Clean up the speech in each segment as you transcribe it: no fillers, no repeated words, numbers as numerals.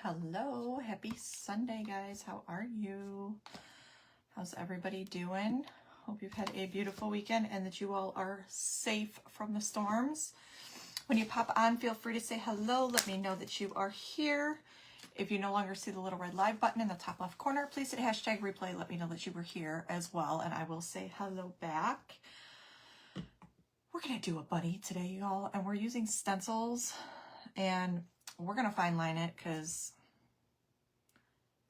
Hello, happy Sunday, guys. How are you? How's everybody doing? Hope you've had a beautiful weekend and that you all are safe from the storms. When you pop on, feel free to say hello. Let me know that you are here. If you no longer see the little red live button in the top left corner, please hit hashtag replay. Let me know that you were here as well, and I will say hello back. We're going to do a bunny today, y'all, and we're using stencils, and we're going to fine line it because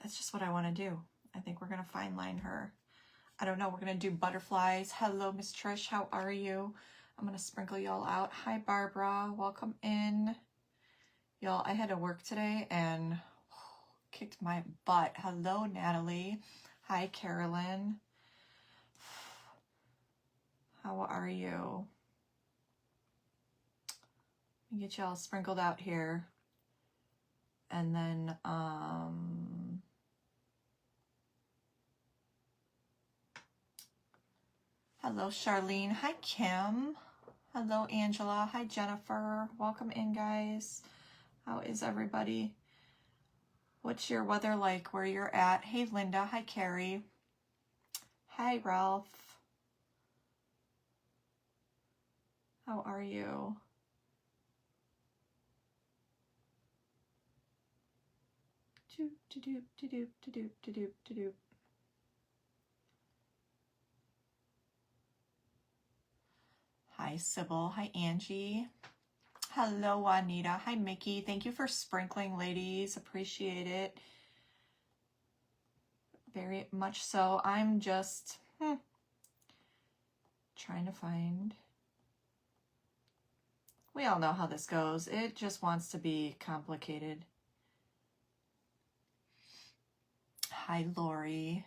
that's just what I want to do. I think we're going to fine line her. I don't know. We're going to do butterflies. Hello, Miss Trish. How are you? I'm going to sprinkle y'all out. Hi, Barbara. Welcome in. Y'all, I had to work today and kicked my butt. Hello, Natalie. Hi, Carolyn. How are you? Let me get y'all sprinkled out here. And then, hello, Charlene. Hi, Kim. Hello, Angela. Hi, Jennifer. Welcome in, guys. How is everybody? What's your weather like where you're at? Hey, Linda. Hi, Carrie. Hi, Ralph. How are you? Hi, Sybil. Hi, Angie. Hello, Juanita. Hi, Mickey. Thank you for sprinkling, ladies. Appreciate it. Very much so. I'm just trying to find. We all know how this goes. It just wants to be complicated. Hi, Lori.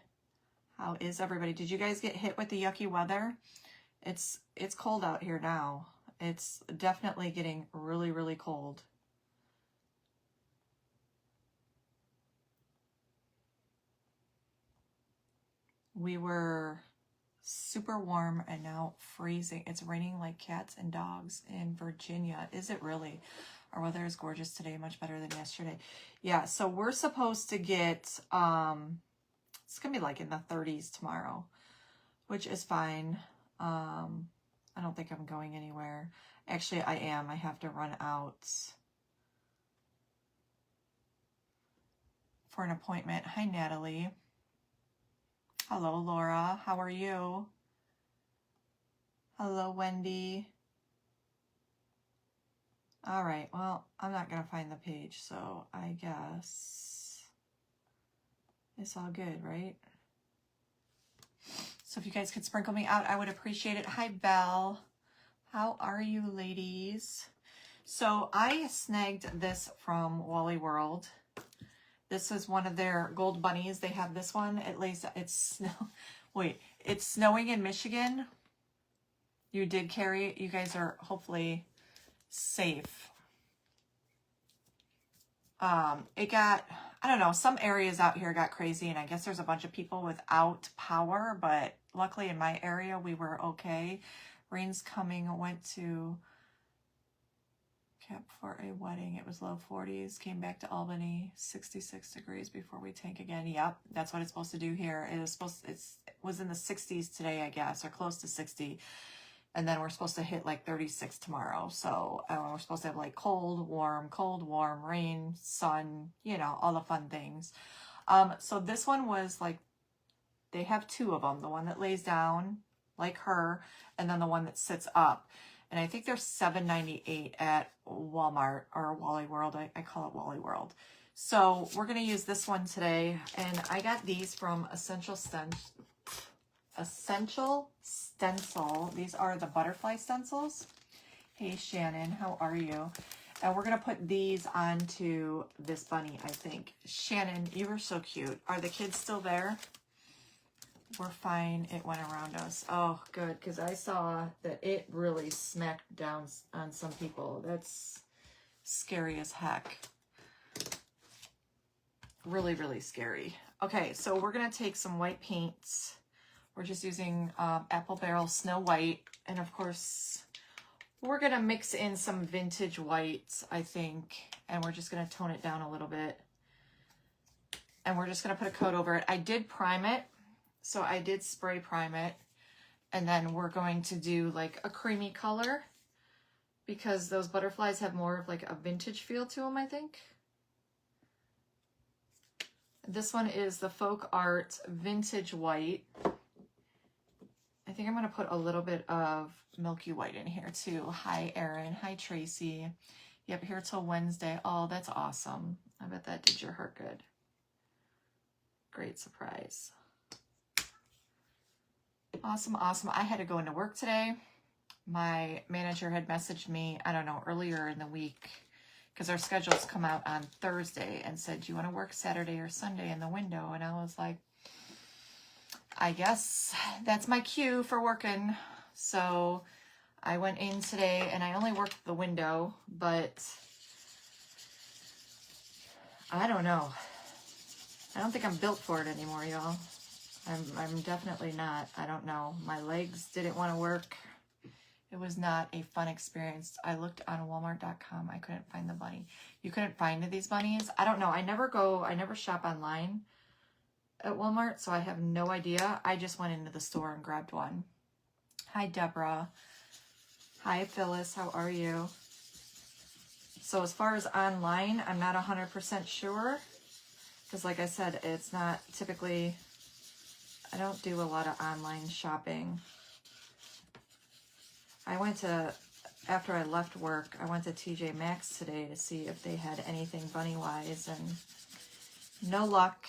How is everybody? Did you guys get hit with the yucky weather? It's cold out here now. It's definitely getting really, really cold. We were super warm and now freezing. It's raining like cats and dogs in Virginia. Is it really? Our weather is gorgeous today, much better than yesterday. Yeah, so we're supposed to get, it's gonna be like in the 30s tomorrow, which is fine. I don't think I'm going anywhere. Actually, I am. I have to run out for an appointment. Hi, Natalie. Hello, Laura. How are you? Hello, Wendy. All right. Well, I'm not going to find the page, so I guess it's all good, right? So if you guys could sprinkle me out, I would appreciate it. Hi, Belle. How are you, ladies? So I snagged this from Wally World. This is one of their gold bunnies. They have this one. It's snowing in Michigan. You did carry it. You guys are hopefully safe. It got, I don't know, some areas out here got crazy, and I guess there's a bunch of people without power, but luckily in my area we were okay. Rain's coming. Went to Cap for a wedding. It was low 40s. Came back to Albany, 66 degrees before we tank again. Yep, that's what it's supposed to do here. It was in the 60s today, I guess, or close to 60. And then we're supposed to hit like 36 tomorrow. So we're supposed to have like cold, warm, rain, sun, you know, all the fun things. So this one was like, they have two of them. The one that lays down like her, and then the one that sits up. And I think they're $7.98 at Walmart or Wally World. I call it Wally World. So we're going to use this one today. And I got these from Essential Stencil. These are the butterfly stencils. Hey, Shannon, how are you? And we're going to put these onto this bunny, I think. Shannon, you were so cute. Are the kids still there? We're fine. It went around us. Oh, good, because I saw that it really smacked down on some people. That's scary as heck. Really, really scary. Okay, so we're going to take some white paints. We're just using Apple Barrel Snow White. And of course, we're going to mix in some vintage whites, I think. And we're just going to tone it down a little bit. And we're just going to put a coat over it. I did prime it. So I did spray prime it. And then we're going to do like a creamy color because those butterflies have more of like a vintage feel to them, I think. This one is the Folk Art Vintage White. I think I'm going to put a little bit of Milky White in here too. Hi, Erin. Hi, Tracy. Yep, here till Wednesday. Oh, that's awesome. I bet that did your heart good. Great surprise. Awesome, awesome. I had to go into work today. My manager had messaged me, I don't know, earlier in the week, because our schedules come out on Thursday, and said, do you want to work Saturday or Sunday in the window? And I was like, I guess that's my cue for working. So I went in today and I only worked the window, but I don't know. I don't think I'm built for it anymore, y'all. I'm definitely not. I don't know. My legs didn't want to work. It was not a fun experience. I looked on Walmart.com. I couldn't find the bunny. You couldn't find these bunnies? I don't know. I never shop online at Walmart, so I have no idea. I just went into the store and grabbed one. Hi, Deborah. Hi, Phyllis. How are you? So as far as online, I'm not 100% sure. Because like I said, it's not typically... I don't do a lot of online shopping. After I left work, I went to TJ Maxx today to see if they had anything bunny-wise, and no luck.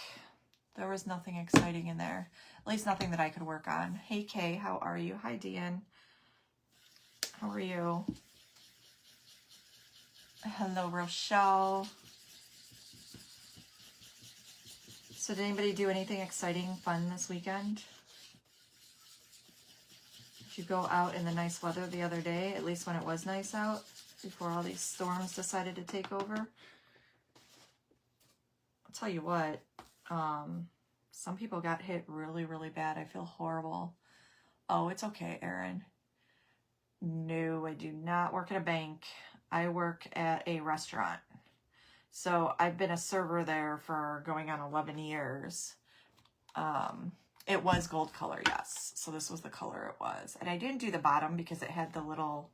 There was nothing exciting in there. At least nothing that I could work on. Hey, Kay, how are you? Hi, Dean. How are you? Hello, Rochelle. So did anybody do anything exciting, fun this weekend? Did you go out in the nice weather the other day, at least when it was nice out, before all these storms decided to take over? I'll tell you what, some people got hit really, really bad. I feel horrible. Oh, it's okay, Erin. No, I do not work at a bank. I work at a restaurant. So I've been a server there for going on 11 years. It was gold color, yes. So this was the color it was. And I didn't do the bottom because it had the little,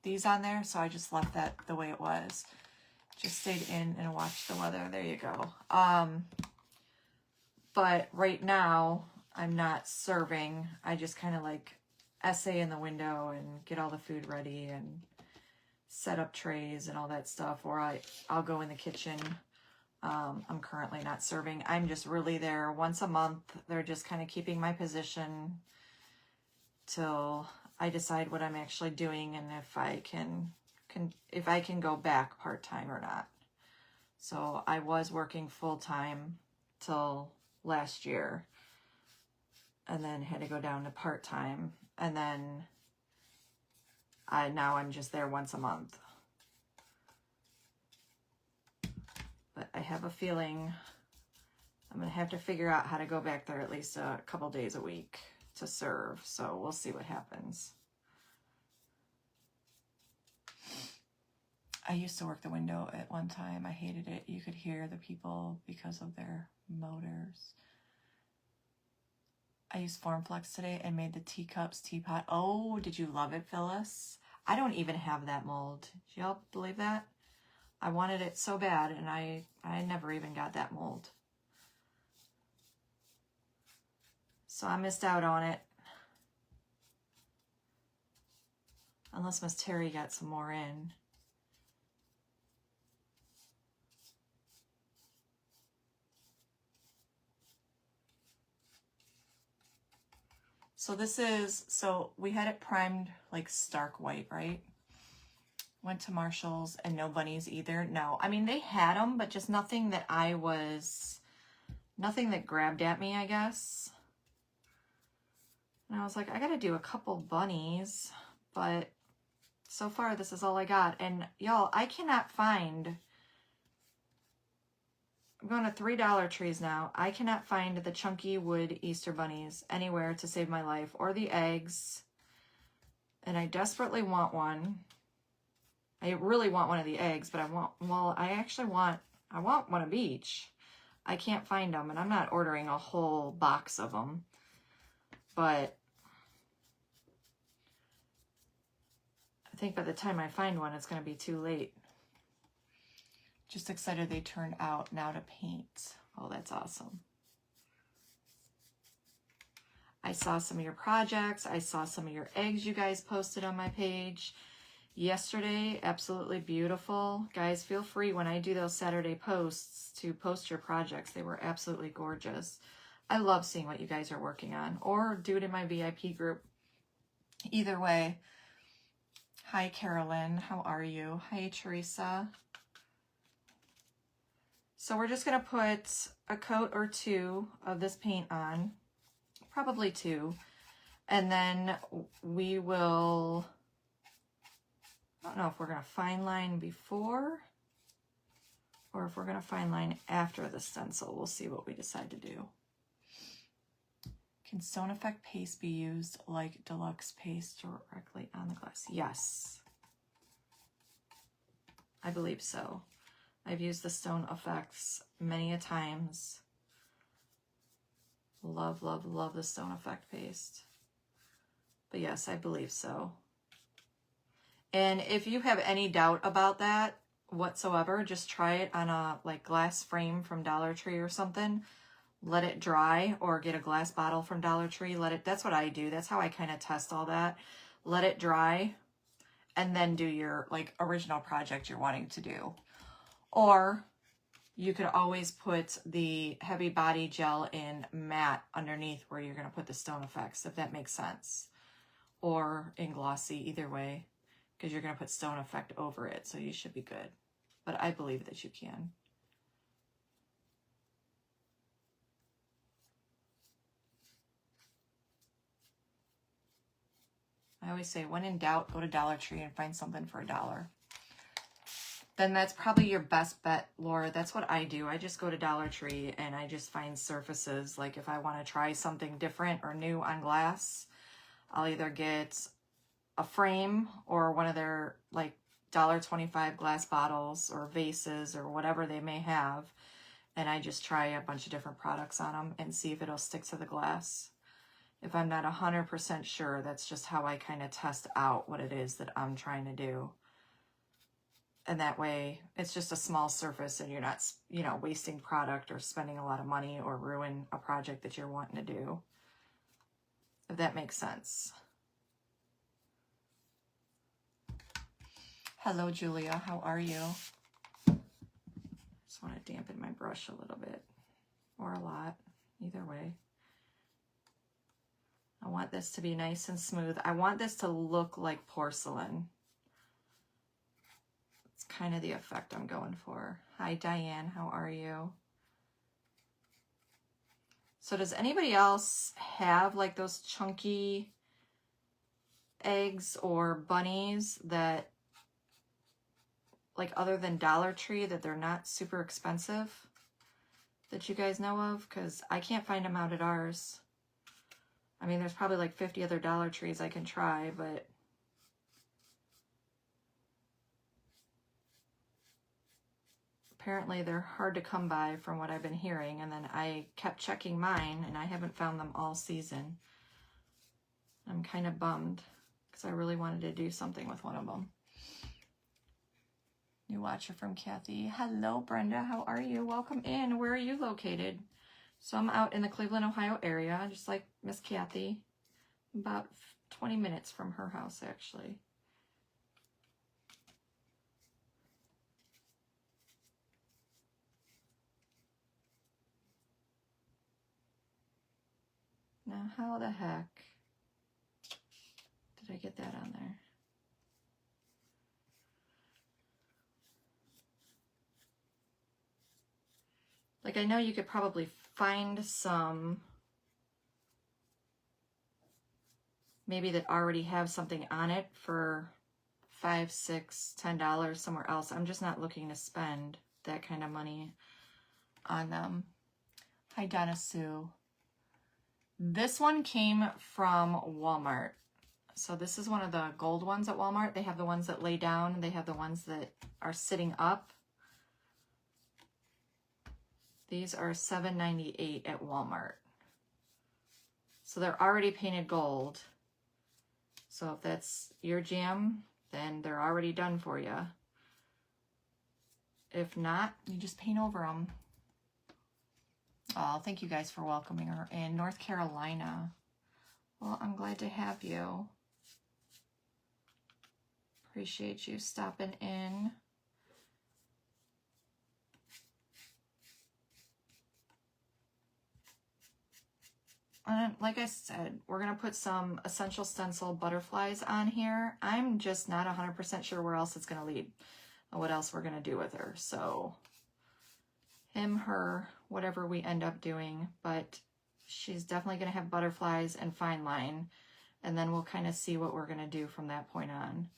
these on there. So I just left that the way it was. Just stayed in and watched the weather. There you go. But right now, I'm not serving. I just kind of like essay in the window and get all the food ready and set up trays and all that stuff, or I'll go in the kitchen. I'm currently not serving. I'm just really there once a month. They're just kind of keeping my position till I decide what I'm actually doing and if I can go back part-time or not. So I was working full-time till last year and then had to go down to part-time, and then now I'm just there once a month. But I have a feeling I'm going to have to figure out how to go back there at least a couple days a week to serve. So we'll see what happens. I used to work the window at one time. I hated it. You could hear the people because of their motors. I used Formflex today and made the teacups teapot. Oh, did you love it, Phyllis? I don't even have that mold. Do y'all believe that? I wanted it so bad, and I never even got that mold. So I missed out on it. Unless Miss Terry got some more in. So we had it primed like stark white, right? Went to Marshall's and no bunnies either. No, I mean, they had them, but just nothing that nothing that grabbed at me, I guess. And I was like, I gotta do a couple bunnies, but so far this is all I got. And y'all, I cannot find, I'm going to $3 trees now. I cannot find the chunky wood Easter bunnies anywhere to save my life, or the eggs. And I desperately want one. I really want one of the eggs, but I want one of each. I can't find them, and I'm not ordering a whole box of them, but I think by the time I find one, it's going to be too late. Just excited they turned out now to paint. Oh, that's awesome. I saw some of your projects. I saw some of your eggs you guys posted on my page yesterday. Absolutely beautiful. Guys, feel free when I do those Saturday posts to post your projects. They were absolutely gorgeous. I love seeing what you guys are working on, or do it in my VIP group. Either way. Hi, Carolyn. How are you? Hi, Teresa. So we're just going to put a coat or two of this paint on, probably 2, and then we will, I don't know if we're going to fine line before or if we're going to fine line after the stencil. We'll see what we decide to do. Can Stone Effect paste be used like deluxe paste directly on the glass? Yes, I believe so. I've used the Stone Effects many a times. Love, love, love the Stone Effect paste. But yes, I believe so. And if you have any doubt about that whatsoever, just try it on a glass frame from Dollar Tree or something. Let it dry, or get a glass bottle from Dollar Tree. That's what I do. That's how I kind of test all that. Let it dry and then do your original project you're wanting to do. Or you could always put the heavy body gel in matte underneath where you're going to put the Stone Effects, if that makes sense. Or in glossy, either way, because you're going to put Stone Effect over it, so you should be good. But I believe that you can. I always say, when in doubt, go to Dollar Tree and find something for $1. Then that's probably your best bet, Laura. That's what I do. I just go to Dollar Tree and I just find surfaces. Like if I want to try something different or new on glass, I'll either get a frame or one of their $1.25 glass bottles or vases or whatever they may have. And I just try a bunch of different products on them and see if it'll stick to the glass. If I'm not 100% sure, that's just how I kind of test out what it is that I'm trying to do. And that way, it's just a small surface and you're not, wasting product or spending a lot of money or ruin a project that you're wanting to do. If that makes sense. Hello, Julia. How are you? Just want to dampen my brush a little bit, or a lot, either way. I want this to be nice and smooth. I want this to look like porcelain. It's kind of the effect I'm going for. Hi, Diane. How are you? So does anybody else have those chunky eggs or bunnies that, other than Dollar Tree, that they're not super expensive that you guys know of? Because I can't find them out at ours. I mean, there's probably 50 other Dollar Trees I can try, but apparently they're hard to come by from what I've been hearing. And then I kept checking mine and I haven't found them all season. I'm kind of bummed because I really wanted to do something with one of them. New watcher from Kathy. Hello, Brenda. How are you? Welcome in. Where are you located? So I'm out in the Cleveland, Ohio area, just like Miss Kathy. About 20 minutes from her house, actually. Now, how the heck did I get that on there? I know you could probably find some maybe that already have something on it for $5, $6, $10 somewhere else. I'm just not looking to spend that kind of money on them. Hi, Donna Sue. This one came from Walmart. So this is one of the gold ones at Walmart. They have the ones that lay down. They have the ones that are sitting up. These are $7.98 at Walmart. So they're already painted gold. So if that's your jam, then they're already done for you. If not, you just paint over them. Oh, thank you guys for welcoming her in North Carolina. Well, I'm glad to have you. Appreciate you stopping in. And like I said, we're going to put some essential stencil butterflies on here. I'm just not 100% sure where else it's going to lead and what else we're going to do with her. So him, her, whatever we end up doing, but she's definitely going to have butterflies and fine line. And then we'll kind of see what we're going to do from that point on.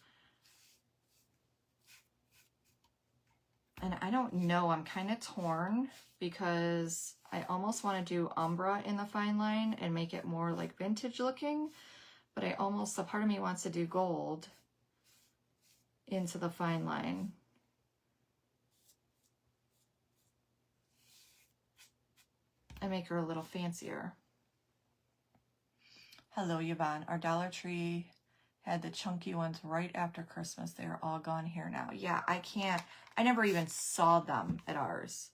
And I don't know, I'm kind of torn because I almost want to do Umbra in the fine line and make it more like vintage looking, but I almost, a part of me wants to do gold into the fine line. And make her a little fancier. Hello, Yvonne. Our Dollar Tree had the chunky ones right after Christmas. They are all gone here now. Yeah, I never even saw them at ours.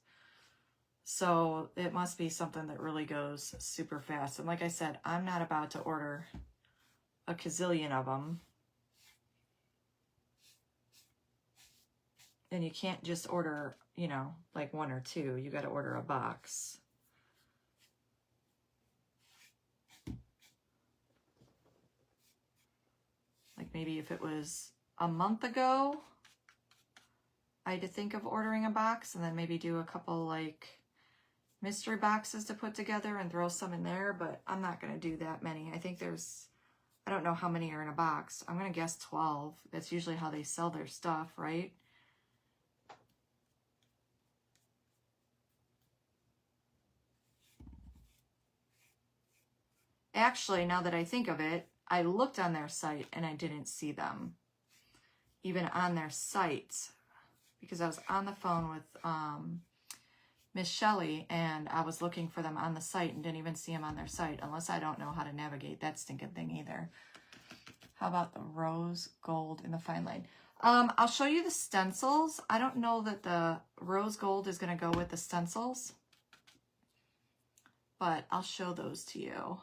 So it must be something that really goes super fast. And like I said, I'm not about to order a gazillion of them. And you can't just order, you know, like one or two. You got to order a box. Like maybe if it was a month ago, I had to think of ordering a box and then maybe do a couple like mystery boxes to put together and throw some in there, but I'm not going to do that many. I think there's, I don't know how many are in a box. I'm going to guess 12. That's usually how they sell their stuff, right? Actually, now that I think of it, I looked on their site and I didn't see them. Even on their site, because I was on the phone with Miss Shelley and I was looking for them on the site and didn't even see them on their site, unless I don't know how to navigate that stinking thing either. How about the rose gold in the fine line? I'll show you the stencils. I don't know that the rose gold is going to go with the stencils, but I'll show those to you.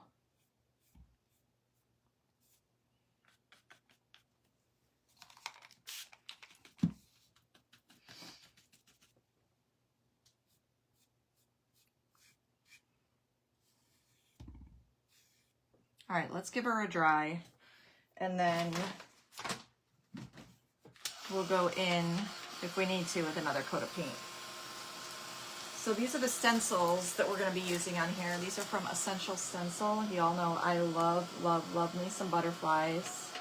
All right, let's give her a dry, and then we'll go in, if we need to, with another coat of paint. So these are the stencils that we're going to be using on here. These are from Essential Stencil. You all know I love, love, love me some butterflies.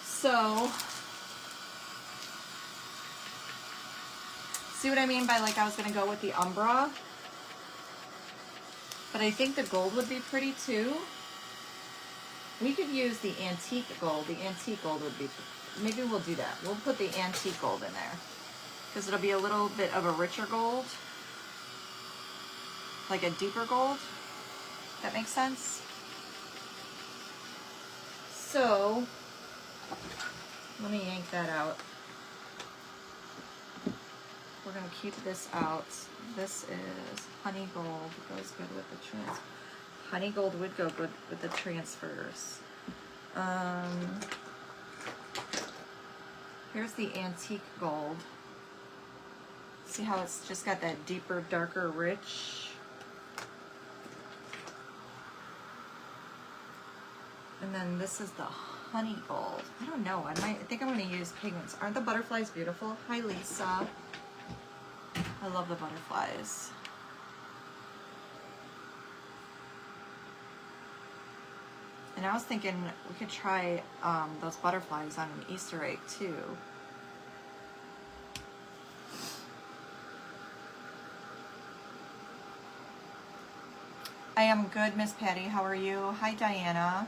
So, see what I mean by like I was going to go with the Umbra? But I think the gold would be pretty too. We could use the antique gold. The antique gold would be, maybe we'll do that. We'll put the antique gold in there because it'll be a little bit of a richer gold, like a deeper gold. That makes sense? So, let me yank that out. We're going to keep this out. This is honey gold. Goes good with the transfer. Honey gold would go good with the transfers. Here's the antique gold. See how it's just got that deeper, darker, rich. And then this is the honey gold. I don't know. I think I'm going to use pigments. Aren't the butterflies beautiful? Hi, Lisa. I love the butterflies. And I was thinking we could try those butterflies on an Easter egg too. I am good, Miss Patty. How are you? Hi, Diana.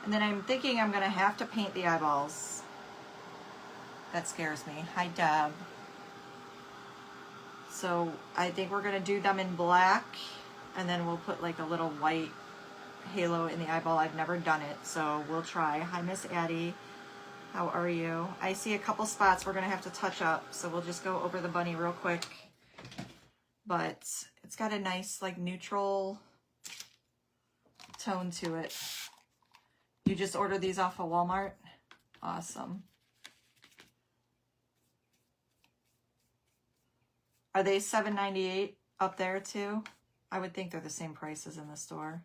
And then I'm thinking I'm gonna have to paint the eyeballs. That scares me. Hi, Deb. So I think we're gonna do them in black, and then we'll put like a little white halo in the eyeball. I've never done it, so we'll try. Hi, Miss Addie. How are you? I see a couple spots we're gonna have to touch up, so we'll just go over the bunny real quick. But it's got a nice like neutral tone to it. You just ordered these off of Walmart? Awesome. Are they $7.98 up there too? I would think they're the same prices in the store.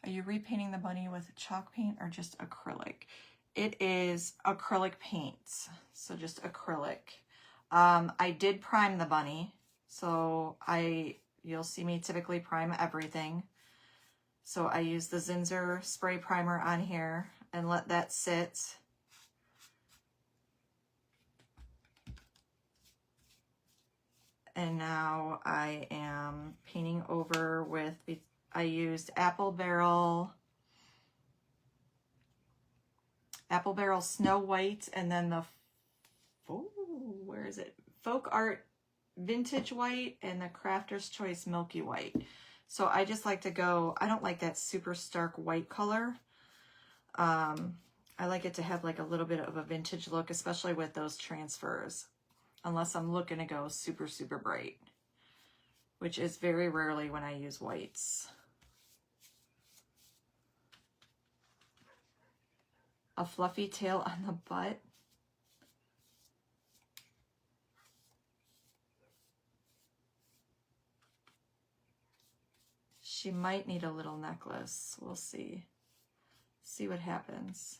Are you repainting the bunny with chalk paint or just acrylic? It is acrylic paint, so just acrylic. I did prime the bunny, so you'll see me typically prime everything. So I use the Zinsser spray primer on here and let that sit. And now I am painting over with, I used Apple Barrel Snow White, and then the, where is it? Folk Art Vintage White and the Crafter's Choice Milky White. So I just like to go, I don't like that super stark white color. I like it to have like a little bit of a vintage look, especially with those transfers, unless I'm looking to go super, super bright, which is very rarely when I use whites. A fluffy tail on the butt. She might need a little necklace. We'll see. See what happens.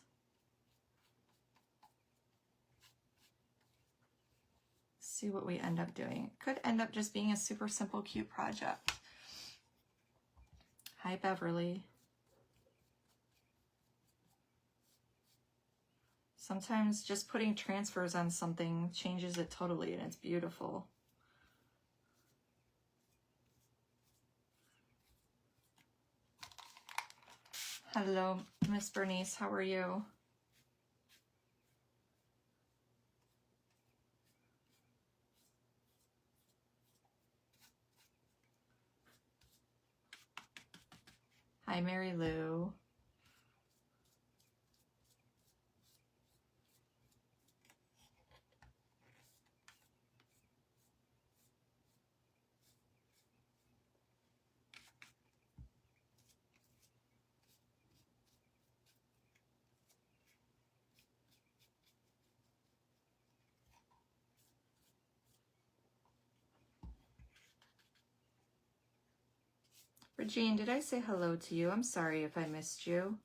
See what we end up doing. It could end up just being a super simple, cute project. Hi, Beverly. Sometimes just putting transfers on something changes it totally, and it's beautiful. Hello, Miss Bernice. How are you? Hi, Mary Lou. Regine, did I say hello to you? I'm sorry if I missed you.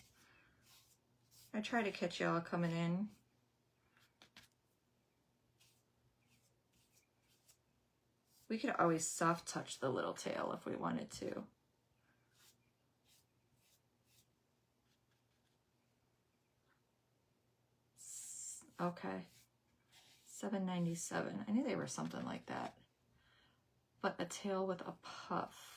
I try to catch y'all coming in. We could always soft touch the little tail if we wanted to. Okay. $7.97. I knew they were something like that. But a tail with a puff.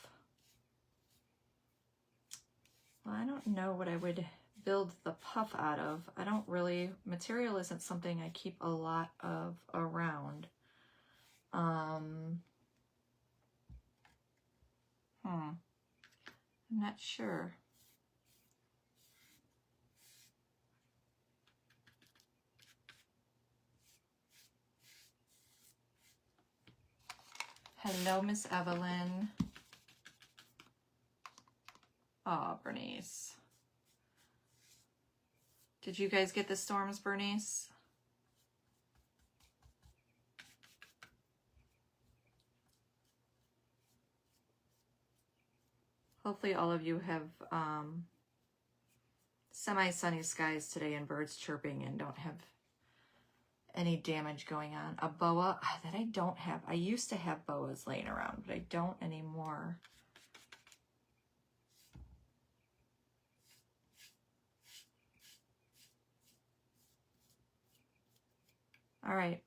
Well, I don't know what I would build the puff out of. I don't really, material isn't something I keep a lot of around. I'm not sure. Hello, Miss Evelyn. Oh, Bernice. Did you guys get the storms, Bernice? Hopefully all of you have semi-sunny skies today and birds chirping and don't have any damage going on. A boa that I don't have. I used to have boas laying around, but I don't anymore. All right.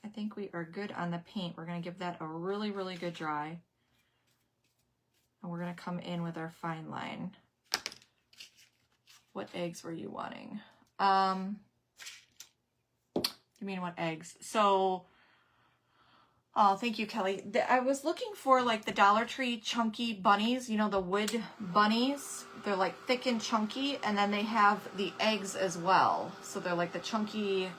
I think we are good on the paint. We're going to give that a really, really good dry. And we're going to come in with our fine line. What eggs were you wanting? You mean what eggs? So, oh, thank you, Kelly. I was looking for like the Dollar Tree chunky bunnies, you know, the wood bunnies. They're like thick and chunky, and then they have the eggs as well. So they're like the chunky,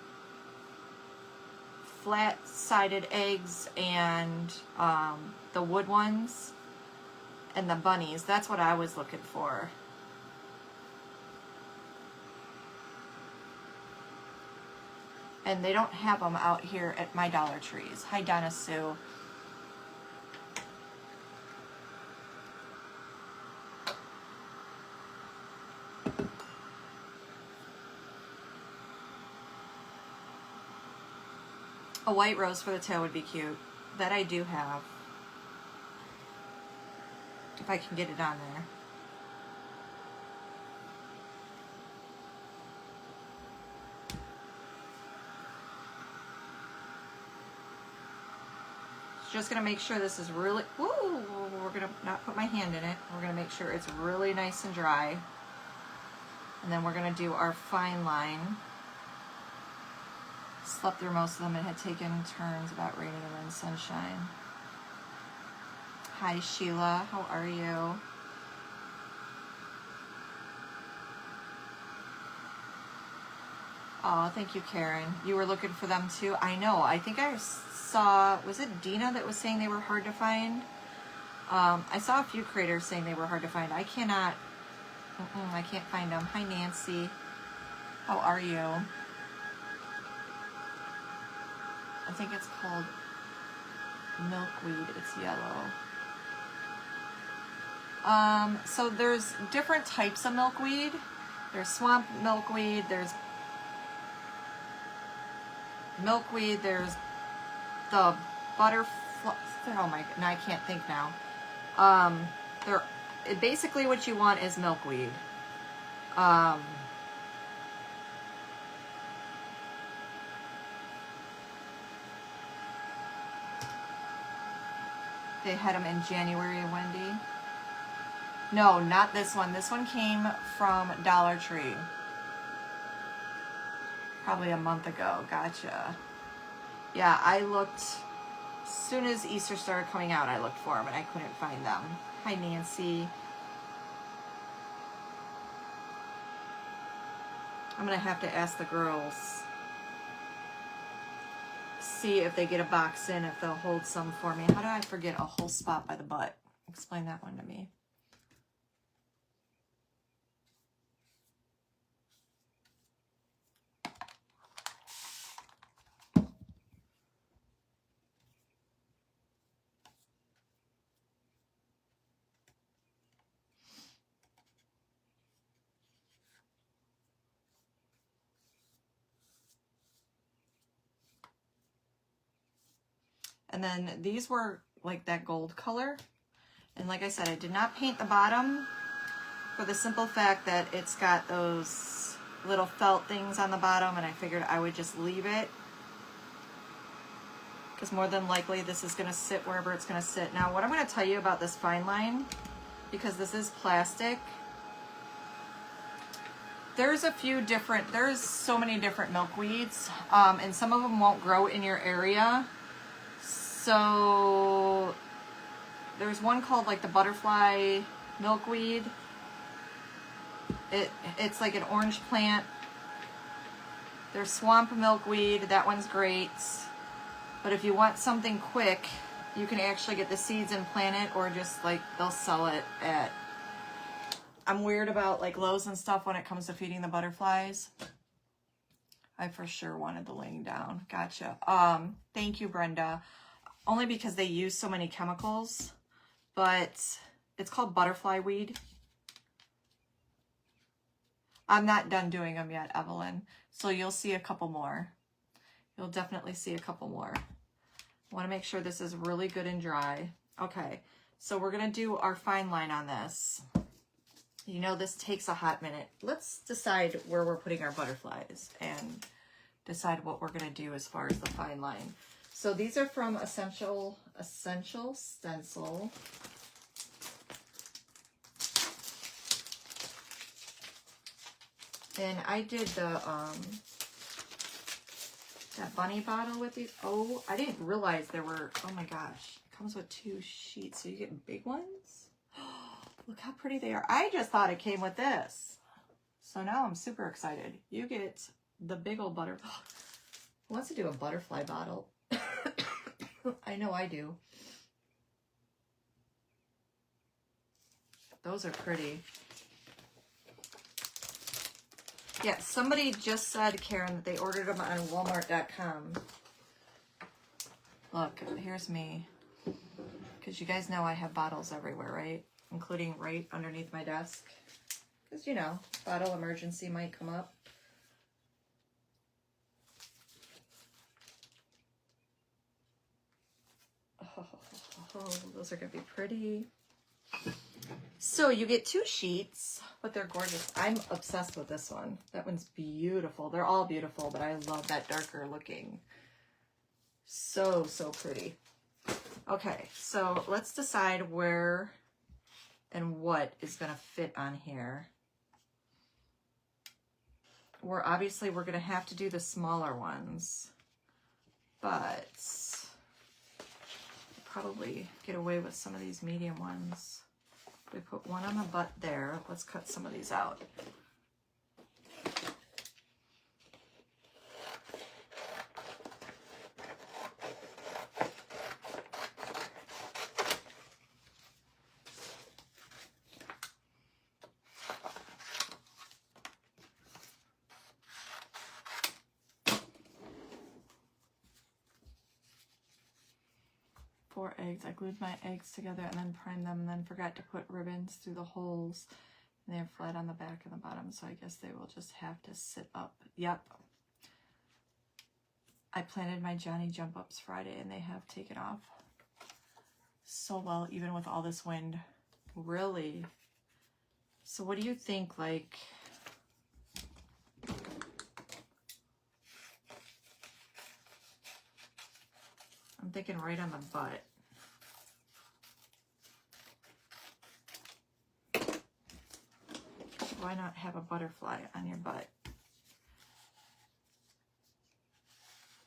flat-sided eggs and the wood ones and the bunnies. That's what I was looking for. And they don't have them out here at my Dollar Trees. Hi, Donna Sue. A white rose for the tail would be cute. That I do have. If I can get it on there. Just gonna make sure this is really, woo, we're gonna not put my hand in it. We're gonna make sure it's really nice and dry. And then we're gonna do our fine line. Slept through most of them and had taken turns about raining and then sunshine. Hi Sheila, how are you? Oh, thank you, Karen. You were looking for them too? I know. I think I saw, was it Dina that was saying they were hard to find? I saw a few creators saying they were hard to find. I cannot, I can't find them. Hi, Nancy. How are you? I think it's called milkweed. It's yellow. So there's different types of milkweed. There's swamp milkweed. There's milkweed, there's the butterfly, oh my, now I can't think now. Basically what you want is milkweed. They had them in January, Wendy. No, not this one. This one came from Dollar Tree. Probably a month ago. Gotcha. Yeah, I looked, as soon as Easter started coming out, I looked for them and I couldn't find them. Hi, Nancy. I'm going to have to ask the girls, see if they get a box in, if they'll hold some for me. How do I forget a whole spot by the butt? Explain that one to me. And then these were like that gold color. And like I said, I did not paint the bottom for the simple fact that it's got those little felt things on the bottom, and I figured I would just leave it. Because more than likely this is going to sit wherever it's going to sit. Now what I'm going to tell you about this fine line, because this is plastic, there's so many different milkweeds, and some of them won't grow in your area. So there's one called like the butterfly milkweed. It's like an orange plant. There's swamp milkweed, that one's great. But if you want something quick, you can actually get the seeds and plant it, or just like they'll sell it at, I'm weird about like Lowe's and stuff when it comes to feeding the butterflies. I for sure wanted the laying down. Gotcha. Thank you, Brenda. Only because they use so many chemicals, but it's called butterfly weed. I'm not done doing them yet, Evelyn. So you'll see a couple more. You'll definitely see a couple more. I want to make sure this is really good and dry. Okay, so we're going to do our fine line on this. You know, this takes a hot minute. Let's decide where we're putting our butterflies and decide what we're going to do as far as the fine line. So these are from Essential Stencil. And I did the that bunny bottle with these. Oh, I didn't realize there were, oh my gosh, it comes with 2 sheets, so you get big ones. Look how pretty they are. I just thought it came with this. So now I'm super excited. You get the big old butter. Who wants to do a butterfly bottle? I know I do. Those are pretty. Yeah, somebody just said, Karen, that they ordered them on Walmart.com. Look, here's me. Because you guys know I have bottles everywhere, right? Including right underneath my desk. Because, you know, bottle emergency might come up. Oh, those are going to be pretty. So you get 2 sheets, but they're gorgeous. I'm obsessed with this one. That one's beautiful. They're all beautiful, but I love that darker looking. So, so pretty. Okay, so let's decide where and what is going to fit on here. Obviously we're going to have to do the smaller ones, but probably get away with some of these medium ones. We put one on the butt there. Let's cut some of these out. 4 eggs. I glued my eggs together and then primed them and then forgot to put ribbons through the holes. And they're flat on the back and the bottom, so I guess they will just have to sit up. Yep. I planted my Johnny jump ups Friday and they have taken off so well, even with all this wind. Really? So what do you think, like, I'm thinking right on the butt. Why not have a butterfly on your butt?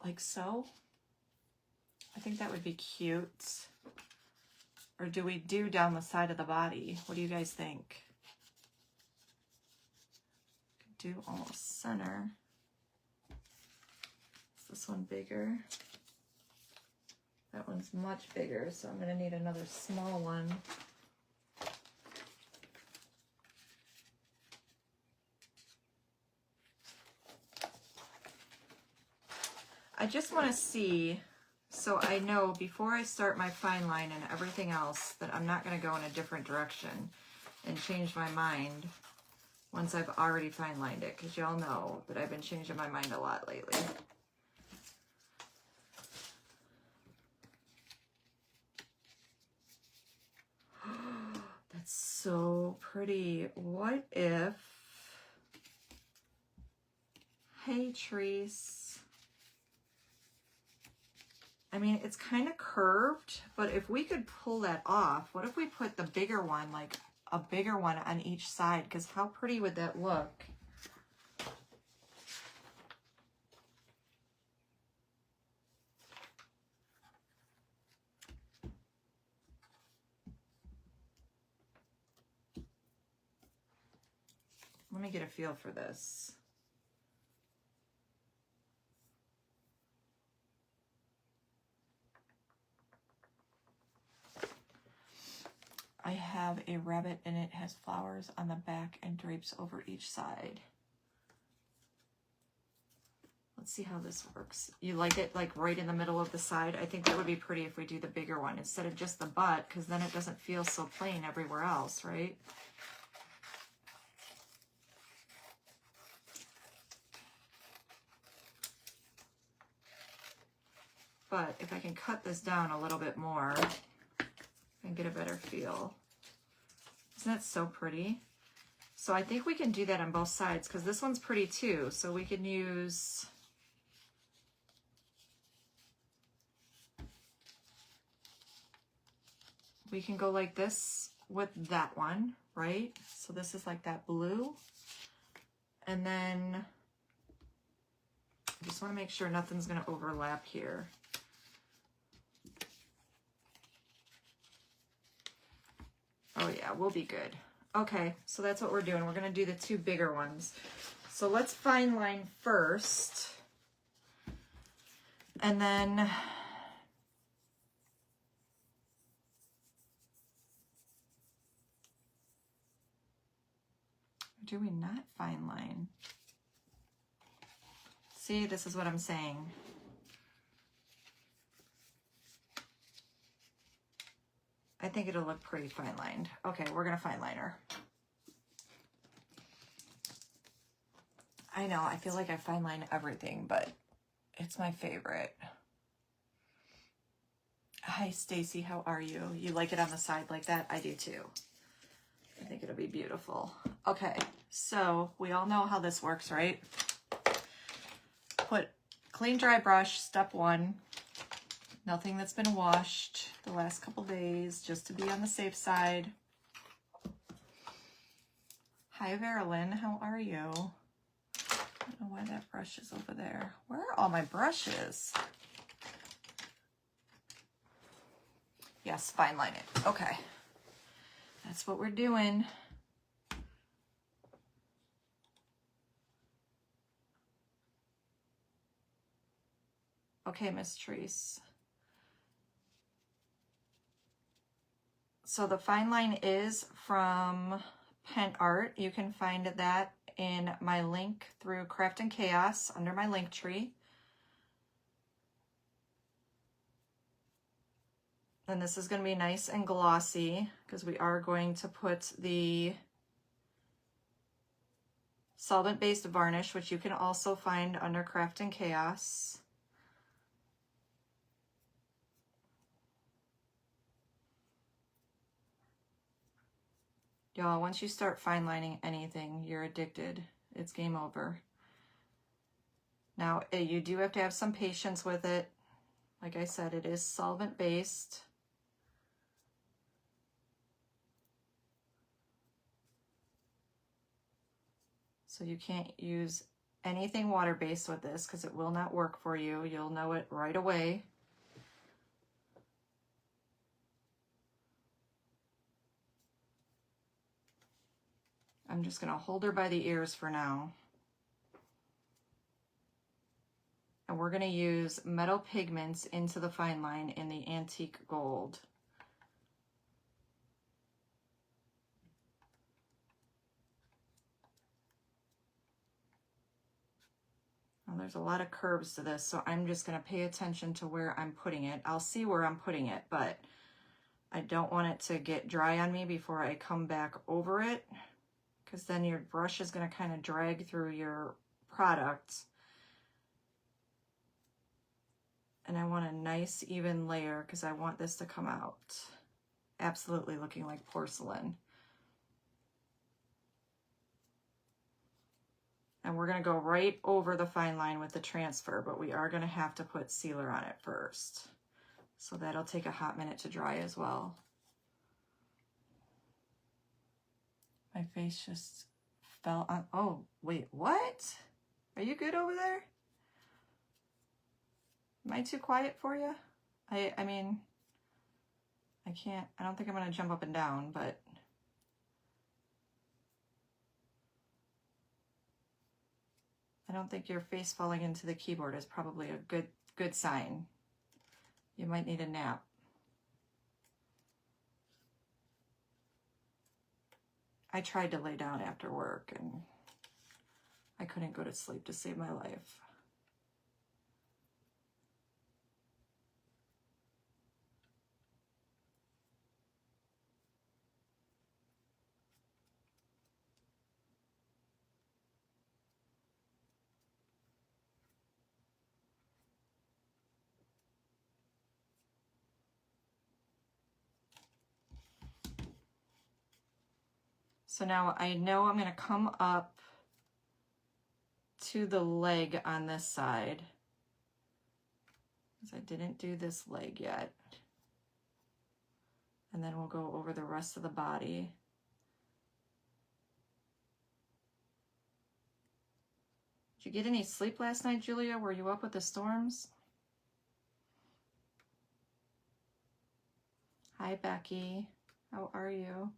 Like so? I think that would be cute. Or do we do down the side of the body? What do you guys think? Do almost center. Is this one bigger? That one's much bigger, so I'm gonna need another small one. I just want to see, so I know before I start my fine line and everything else that I'm not going to go in a different direction and change my mind once I've already fine lined it, because y'all know that I've been changing my mind a lot lately. That's so pretty. What if, hey Treese, I mean, it's kind of curved, but if we could pull that off, what if we put the bigger one, like a bigger one on each side? Because how pretty would that look? Let me get a feel for this. I have a rabbit and it has flowers on the back and drapes over each side. Let's see how this works. You like it like right in the middle of the side? I think that would be pretty if we do the bigger one instead of just the butt, because then it doesn't feel so plain everywhere else, right? But if I can cut this down a little bit more and get a better feel. Isn't that so pretty? So I think we can do that on both sides because this one's pretty too. So we can use we can go like this with that one, right? So this is like that blue. And then I just want to make sure nothing's going to overlap here. Oh yeah, we'll be good. Okay, so that's what we're doing. We're going to do the two bigger ones. So let's fine line first. And then do we not fine line? See, this is what I'm saying. I think it'll look pretty fine lined. Okay, we're gonna fine liner. I know, I feel like I fine line everything, but it's my favorite. Hi, Stacy, how are you? You like it on the side like that? I do too. I think it'll be beautiful. Okay, so we all know how this works, right? Put clean, dry brush, step one. Nothing that's been washed the last couple days, just to be on the safe side. Hi, Verilyn, how are you? I don't know why that brush is over there. Where are all my brushes? Yes, fine line it. Okay. That's what we're doing. Okay, Miss Treese. So the fine line is from Pen Art. You can find that in my link through Craft and Chaos under my link tree. And this is going to be nice and glossy because we are going to put the solvent-based varnish, which you can also find under Craft and Chaos. Y'all, once you start fine lining anything, you're addicted. It's game over. Now, you do have to have some patience with it. Like I said, it is solvent-based. So you can't use anything water-based with this because it will not work for you. You'll know it right away. I'm just going to hold her by the ears for now. And we're going to use metal pigments into the fine line in the antique gold. Now, there's a lot of curves to this, so I'm just going to pay attention to where I'm putting it. I'll see where I'm putting it, but I don't want it to get dry on me before I come back over it, because then your brush is going to kind of drag through your product. And I want a nice even layer because I want this to come out absolutely looking like porcelain. And we're going to go right over the fine line with the transfer, but we are going to have to put sealer on it first. So that'll take a hot minute to dry as well. My face just fell on. Oh, wait, what? Are you good over there? Am I too quiet for you? I mean, I can't, I don't think I'm going to jump up and down, but I don't think your face falling into the keyboard is probably a good sign. You might need a nap. I tried to lay down after work and I couldn't go to sleep to save my life. So now I know I'm going to come up to the leg on this side, because I didn't do this leg yet. And then we'll go over the rest of the body. Did you get any sleep last night, Julia? Were you up with the storms? Hi, Becky. How are you?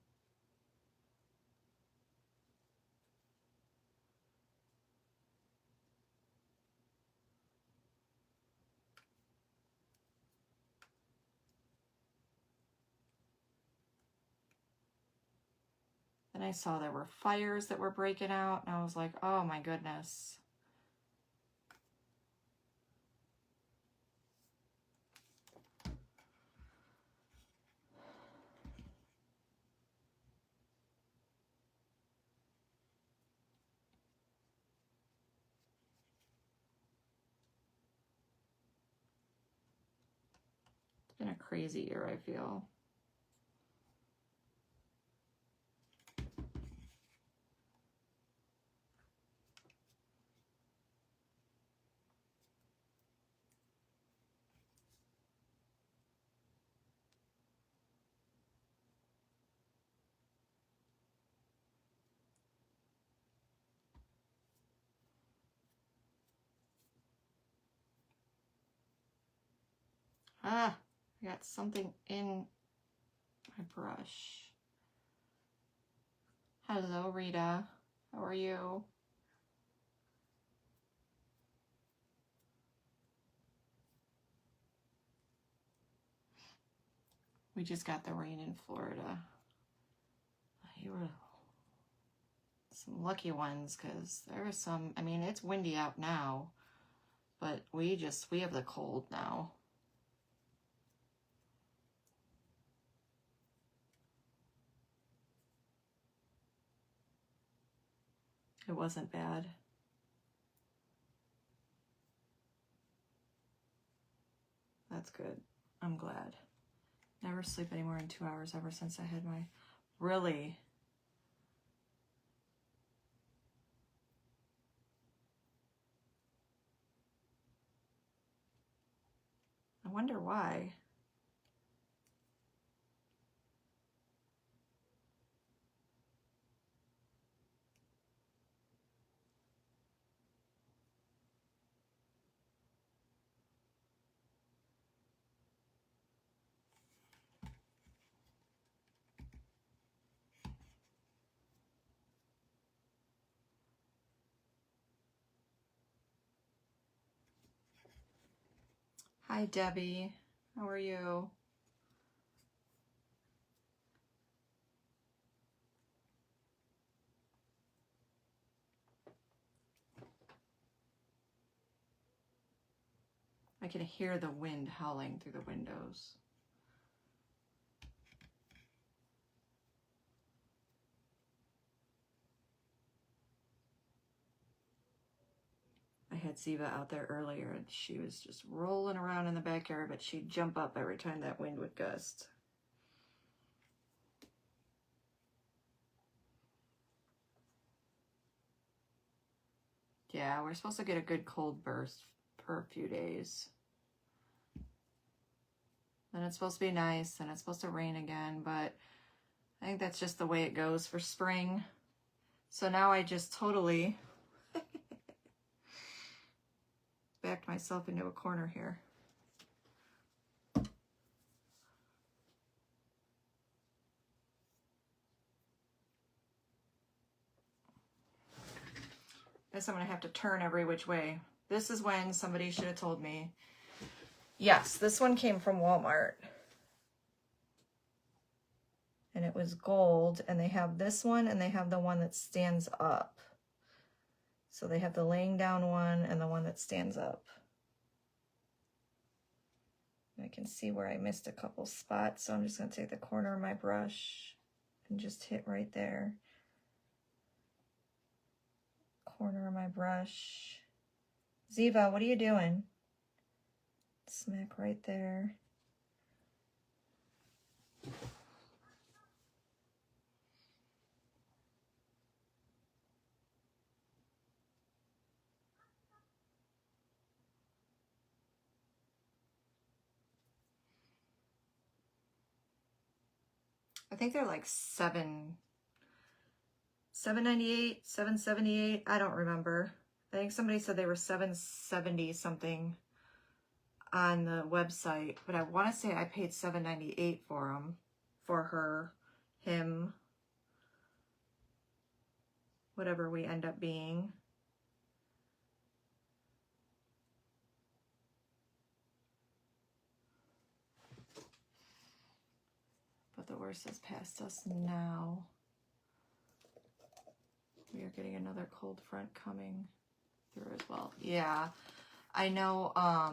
Then I saw there were fires that were breaking out, and I was like, oh my goodness. It's been a crazy year, I feel. Ah, I got something in my brush. Hello, Rita. How are you? We just got the rain in Florida. You were some lucky ones, because there was some, I mean, it's windy out now, but we have the cold now. It wasn't bad. That's good. I'm glad. Never sleep any more than 2 hours ever since I had my... Really? I wonder why. Hi, Debbie. How are you? I can hear the wind howling through the windows. I had Ziva out there earlier, and she was just rolling around in the backyard, but she'd jump up every time that wind would gust. Yeah, we're supposed to get a good cold burst for a few days. Then it's supposed to be nice, and it's supposed to rain again, but I think that's just the way it goes for spring. So now I just totally backed myself into a corner here. Guess I'm gonna have to turn every which way. This is when somebody should have told me. Yes, this one came from Walmart. And it was gold, and they have this one, and they have the one that stands up. So they have the laying down one and the one that stands up. I can see where I missed a couple spots, so I'm just going to take the corner of my brush and just hit right there. Corner of my brush. Ziva, what are you doing? Smack right there. I think they're like $7.98, $7.78. I don't remember. I think somebody said they were $7.70 something on the website, but I want to say I paid $7.98 for them, for her, him, whatever we end up being. But the worst is past us now. We are getting another cold front coming through as well. Yeah, I know. I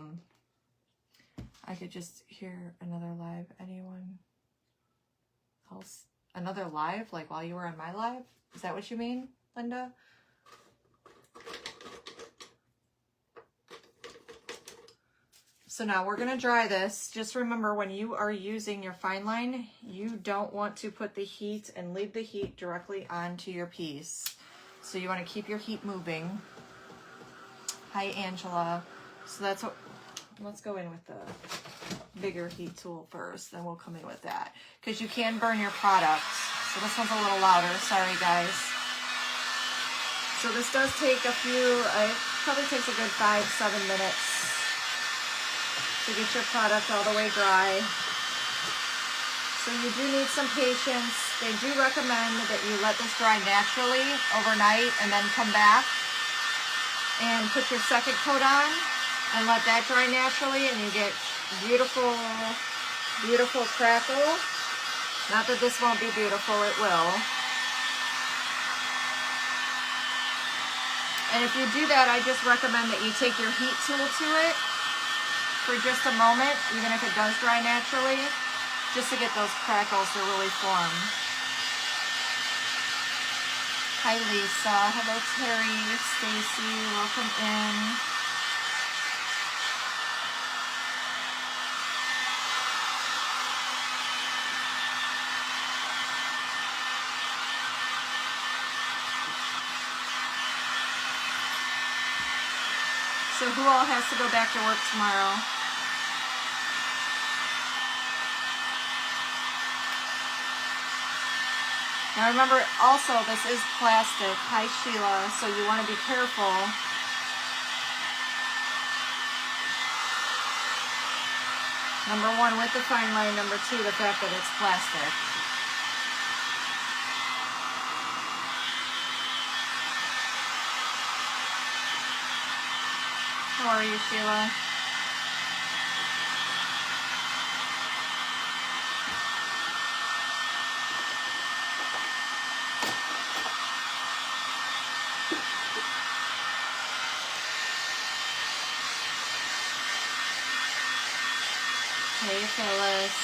could just hear another live. Anyone else? Another live? Like while you were on my live? Is that what you mean, Linda? So now we're going to dry this. Just remember, when you are using your fine line, you don't want to put the heat and leave the heat directly onto your piece. So you want to keep your heat moving. Hi, Angela. So that's what, let's go in with the bigger heat tool first, then we'll come in with that. Because you can burn your product. So this one's a little louder, sorry guys. So this does take a few, it probably takes a good 5-7 minutes to get your product all the way dry. So you do need some patience. They do recommend that you let this dry naturally overnight and then come back and put your second coat on and let that dry naturally, and you get beautiful, beautiful crackle. Not that this won't be beautiful, it will. And if you do that, I just recommend that you take your heat tool to it for just a moment, even if it does dry naturally, just to get those crackles to really form. Hi Lisa, hello Terry, Stacy, welcome in. So who all has to go back to work tomorrow? Now remember, also, this is plastic. Hi, Sheila. So you want to be careful. Number one, with the fine line. Number two, the fact that it's plastic. How are you, Sheila? Hey, Phyllis.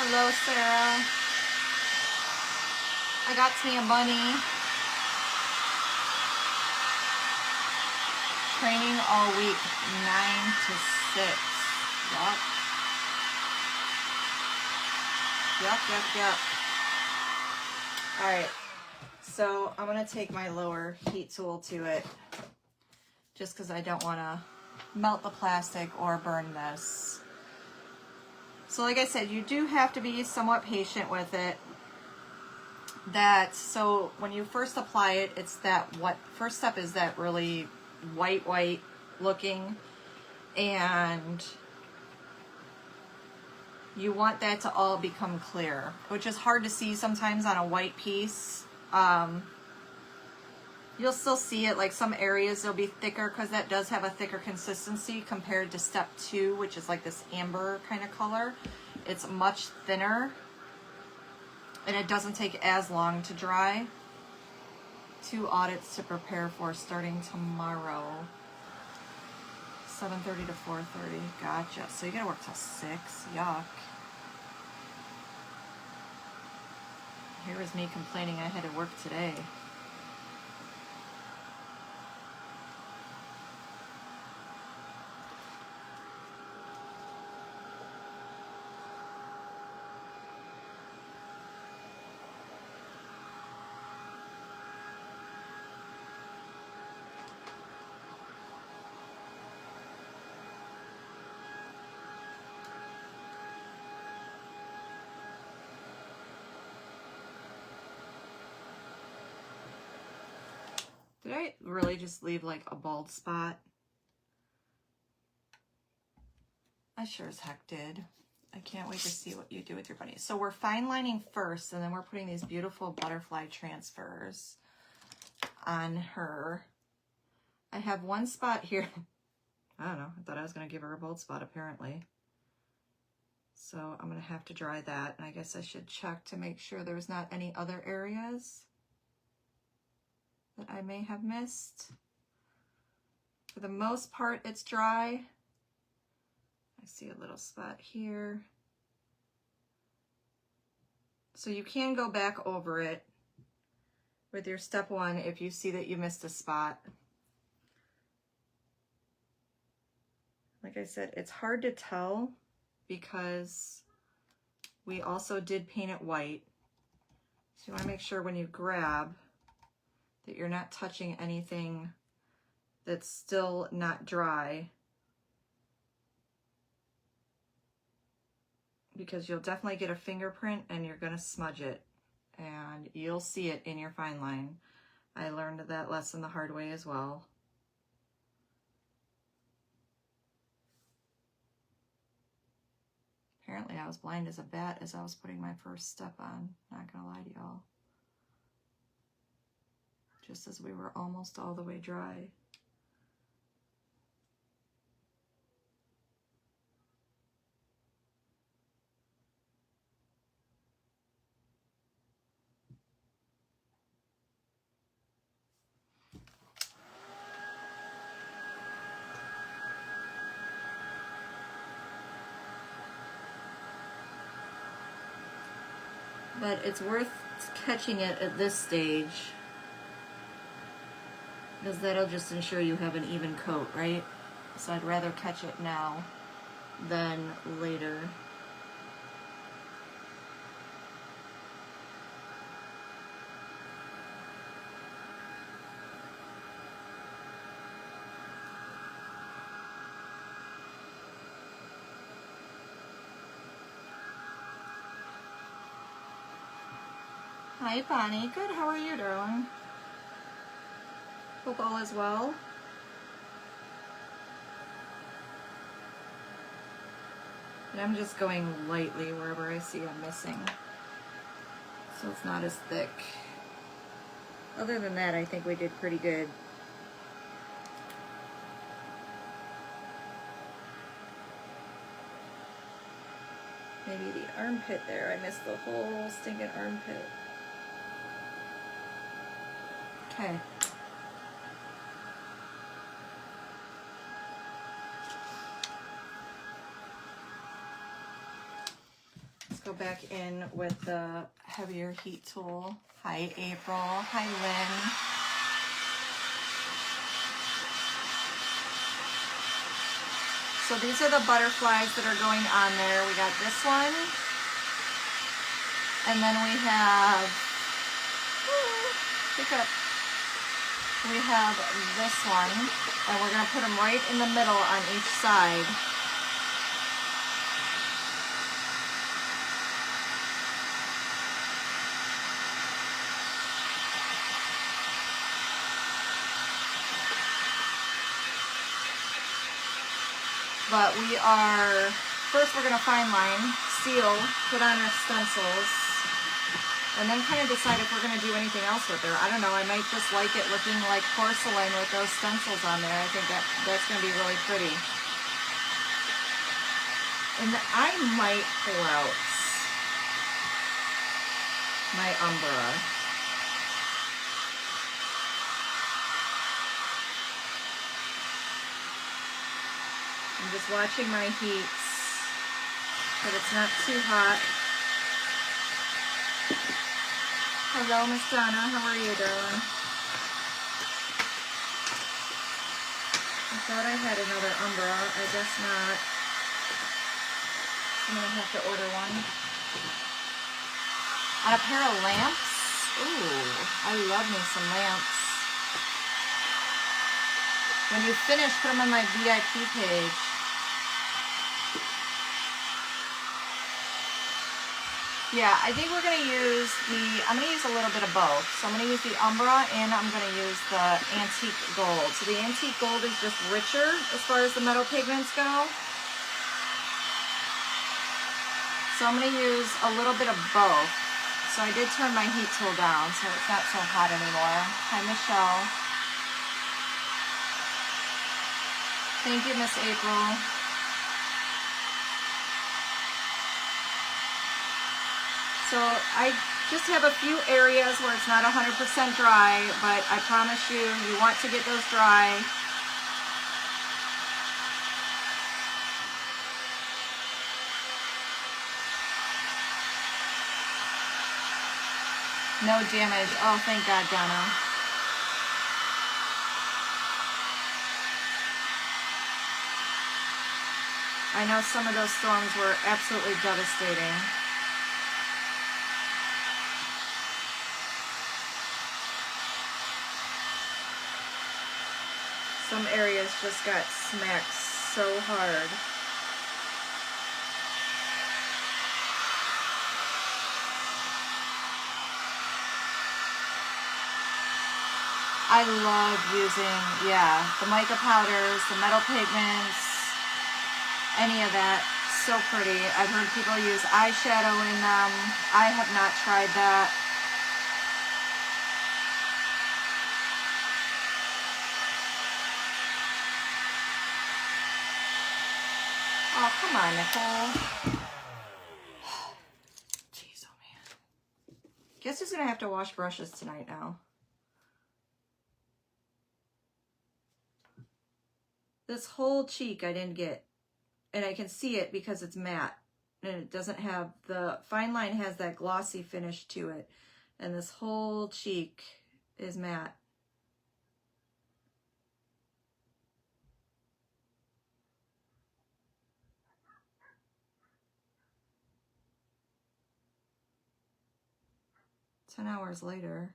Hello, Sarah. I got me a bunny. Training all week, 9 to 6. Yup. Yup. All right. So I'm going to take my lower heat tool to it just because I don't want to melt the plastic or burn this. So like I said, you do have to be somewhat patient with it. So when you first apply it, it's that first step is that really white looking, and you want that to all become clear, which is hard to see sometimes on a white piece. You'll still see it, like some areas they'll be thicker because that does have a thicker consistency compared to step 2, which is like this amber kind of color. It's much thinner and it doesn't take as long to dry. 2 audits to prepare for starting tomorrow. 7:30 to 4:30. Gotcha. So you gotta work till 6. Yuck. Here was me complaining I had to work today. Did I really just leave like a bald spot? I sure as heck did. I can't wait to see what you do with your bunny. So we're fine lining first, and then we're putting these beautiful butterfly transfers on her. I have one spot here. I don't know. I thought I was going to give her a bald spot, apparently. So I'm going to have to dry that. And I guess I should check to make sure there's not any other areas that I may have missed. For the most part, it's dry. I see a little spot here. So you can go back over it with your step one if you see that you missed a spot. Like I said, it's hard to tell because we also did paint it white. So you want to make sure when you grab that you're not touching anything that's still not dry, because you'll definitely get a fingerprint and you're going to smudge it and you'll see it in your fine line. I learned that lesson the hard way as well. Apparently I was blind as a bat as I was putting my first step on, not gonna lie to y'all. Just as we were almost all the way dry. But it's worth catching it at this stage, because that'll just ensure you have an even coat, right? So I'd rather catch it now than later. Hi, Bonnie. Good. How are you doing? Hope all is well. And I'm just going lightly wherever I see I'm missing, so it's not as thick. Other than that, I think we did pretty good. Maybe the armpit there. I missed the whole stinking armpit. Okay. Let's go back in with the heavier heat tool. Hi, April. Hi, Lynn. So these are the butterflies that are going on there. We got this one. And then we have, pick up. We have this one, and we're going to put them right in the middle on each side. But we are, first we're going to fine line, seal, put on our stencils, and then kind of decide if we're going to do anything else with her. I don't know, I might just like it looking like porcelain with those stencils on there. I think that's going to be really pretty. And I might pull out my Umbra. I'm just watching my heats, but it's not too hot. Hello, Miss Donna. How are you, darling? I thought I had another Umbra. I guess not. I'm going to have to order one. On a pair of lamps? Ooh, I love me some lamps. When you finish, put them on my VIP page. Yeah, I think we're going to use I'm going to use a little bit of both. So I'm going to use the Umbra and I'm going to use the Antique Gold. So the Antique Gold is just richer as far as the metal pigments go. So I'm going to use a little bit of both. So I did turn my heat tool down so it's not so hot anymore. Hi, Michelle. Thank you, Miss April. So I just have a few areas where it's not 100% dry, but I promise you, you want to get those dry. No damage. Oh, thank God, Donna. I know some of those storms were absolutely devastating. Some areas just got smacked so hard. I love using, yeah, the mica powders, the metal pigments, any of that. So pretty. I've heard people use eyeshadow in them. I have not tried that. Oh, come on, Nicole. Jeez, oh man. Guess who's gonna have to wash brushes tonight now? This whole cheek I didn't get. And I can see it because it's matte. And it doesn't have, the fine line has that glossy finish to it. And this whole cheek is matte. "10 hours later."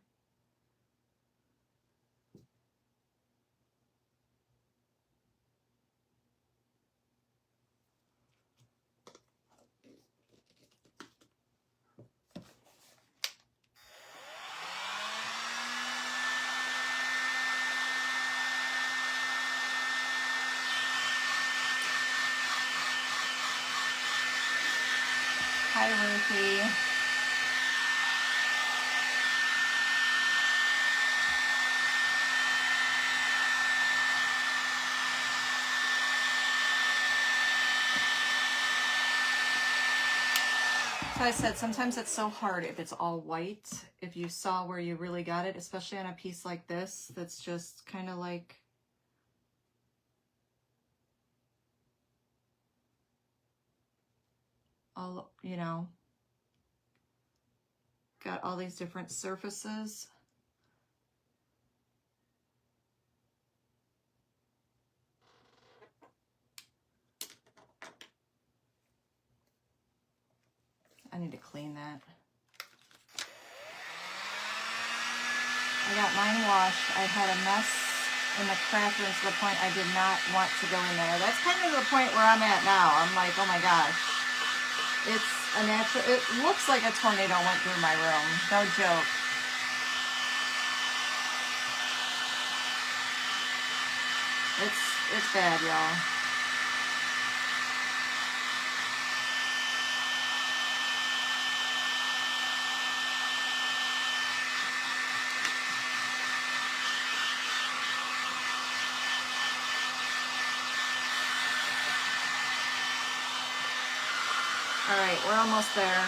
Hi, Ruthie. So I said, sometimes it's so hard if it's all white. If you saw where you really got it, especially on a piece like this, that's just kind of like, all, you know, got all these different surfaces. I need to clean that. I got mine washed. I had a mess in the craft room to the point I did not want to go in there. That's kind of the point where I'm at now. I'm like, oh my gosh. It's a natural, it looks like a tornado went through my room. No joke. It's bad, y'all. All right, we're almost there.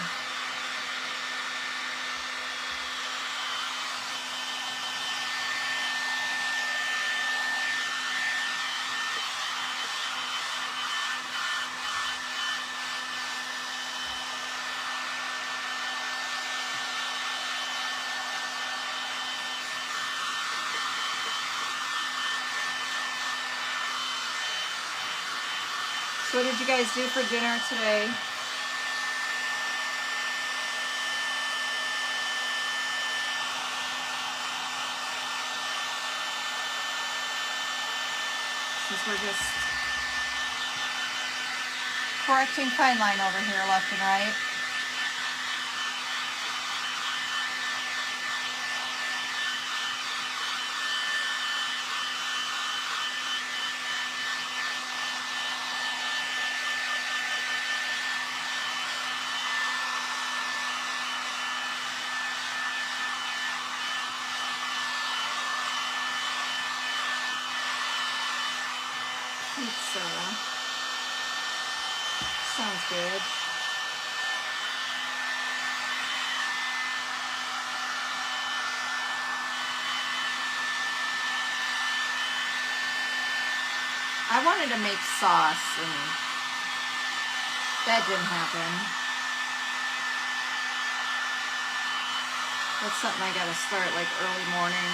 So what did you guys do for dinner today? Since we're just correcting fine line over here left and right. Pizza. Sounds good. I wanted to make sauce and that didn't happen. That's something I gotta start like early morning.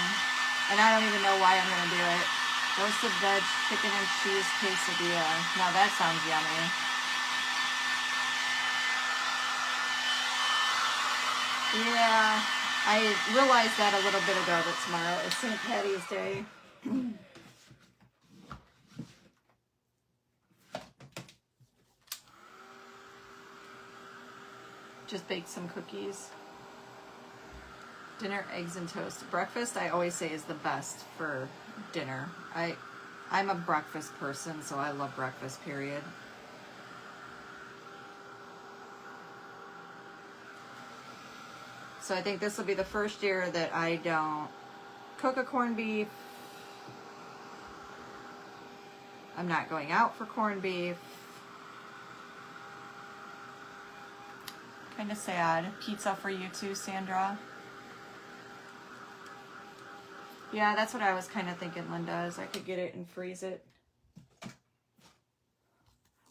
And I don't even know why I'm gonna do it. Roasted veg, chicken and cheese quesadilla. Now that sounds yummy. Yeah, I realized that a little bit ago that tomorrow is St. Patty's Day. Just baked some cookies. Dinner, eggs and toast. Breakfast, I always say, is the best for dinner. I'm a breakfast person, so I love breakfast, period. So I think this will be the first year that I don't cook a corned beef. I'm not going out for corned beef. Kind of sad. Pizza for you too, Sandra. Yeah, that's what I was kind of thinking, Linda, is I could get it and freeze it.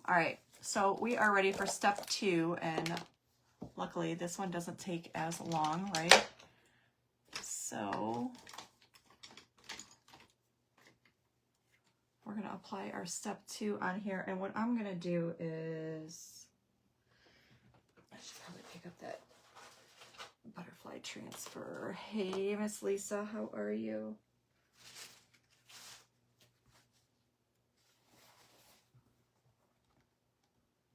All right, so we are ready for step 2, and luckily this one doesn't take as long, right? So we're gonna apply our step 2 on here, and what I'm gonna do is, I should probably pick up that butterfly transfer. Hey, Miss Lisa, how are you?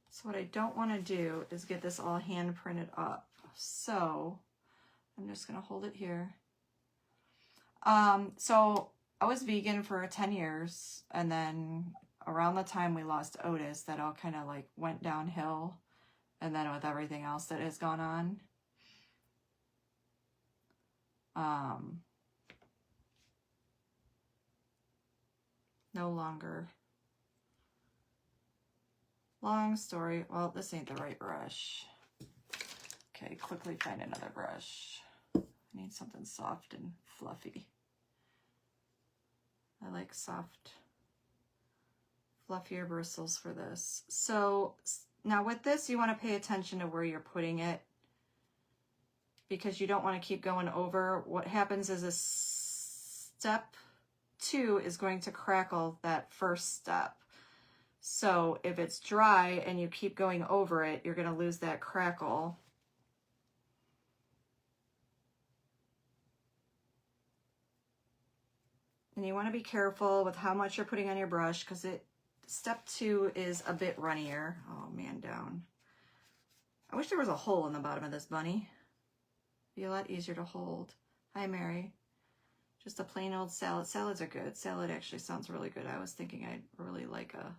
So what I don't want to do is get this all hand printed up. So I'm just going to hold it here. So I was vegan for 10 years, and then around the time we lost Otis, that all kind of like went downhill, and then with everything else that has gone on. No longer. Long story. Well, this ain't the right brush. Okay, quickly find another brush. I need something soft and fluffy. I like soft, fluffier bristles for this. So now with this, you want to pay attention to where you're putting it, because you don't want to keep going over. What happens is a step 2 is going to crackle that first step. So if it's dry and you keep going over it, you're going to lose that crackle. And you want to be careful with how much you're putting on your brush, because step 2 is a bit runnier. Oh man, down. I wish there was a hole in the bottom of this bunny. Be a lot easier to hold. Hi, Mary. Just a plain old salad. Salads are good. Salad actually sounds really good. I was thinking I'd really like a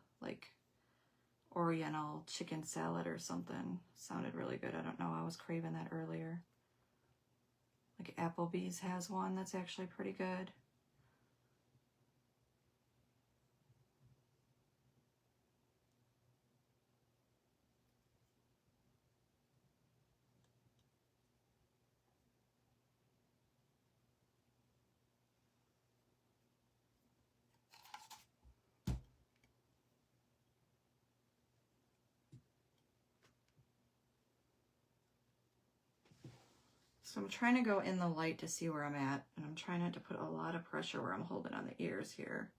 Oriental chicken salad or something. Sounded really good. I don't know. I was craving that earlier. Like Applebee's has one that's actually pretty good. So I'm trying to go in the light to see where I'm at, and I'm trying not to put a lot of pressure where I'm holding on the ears here.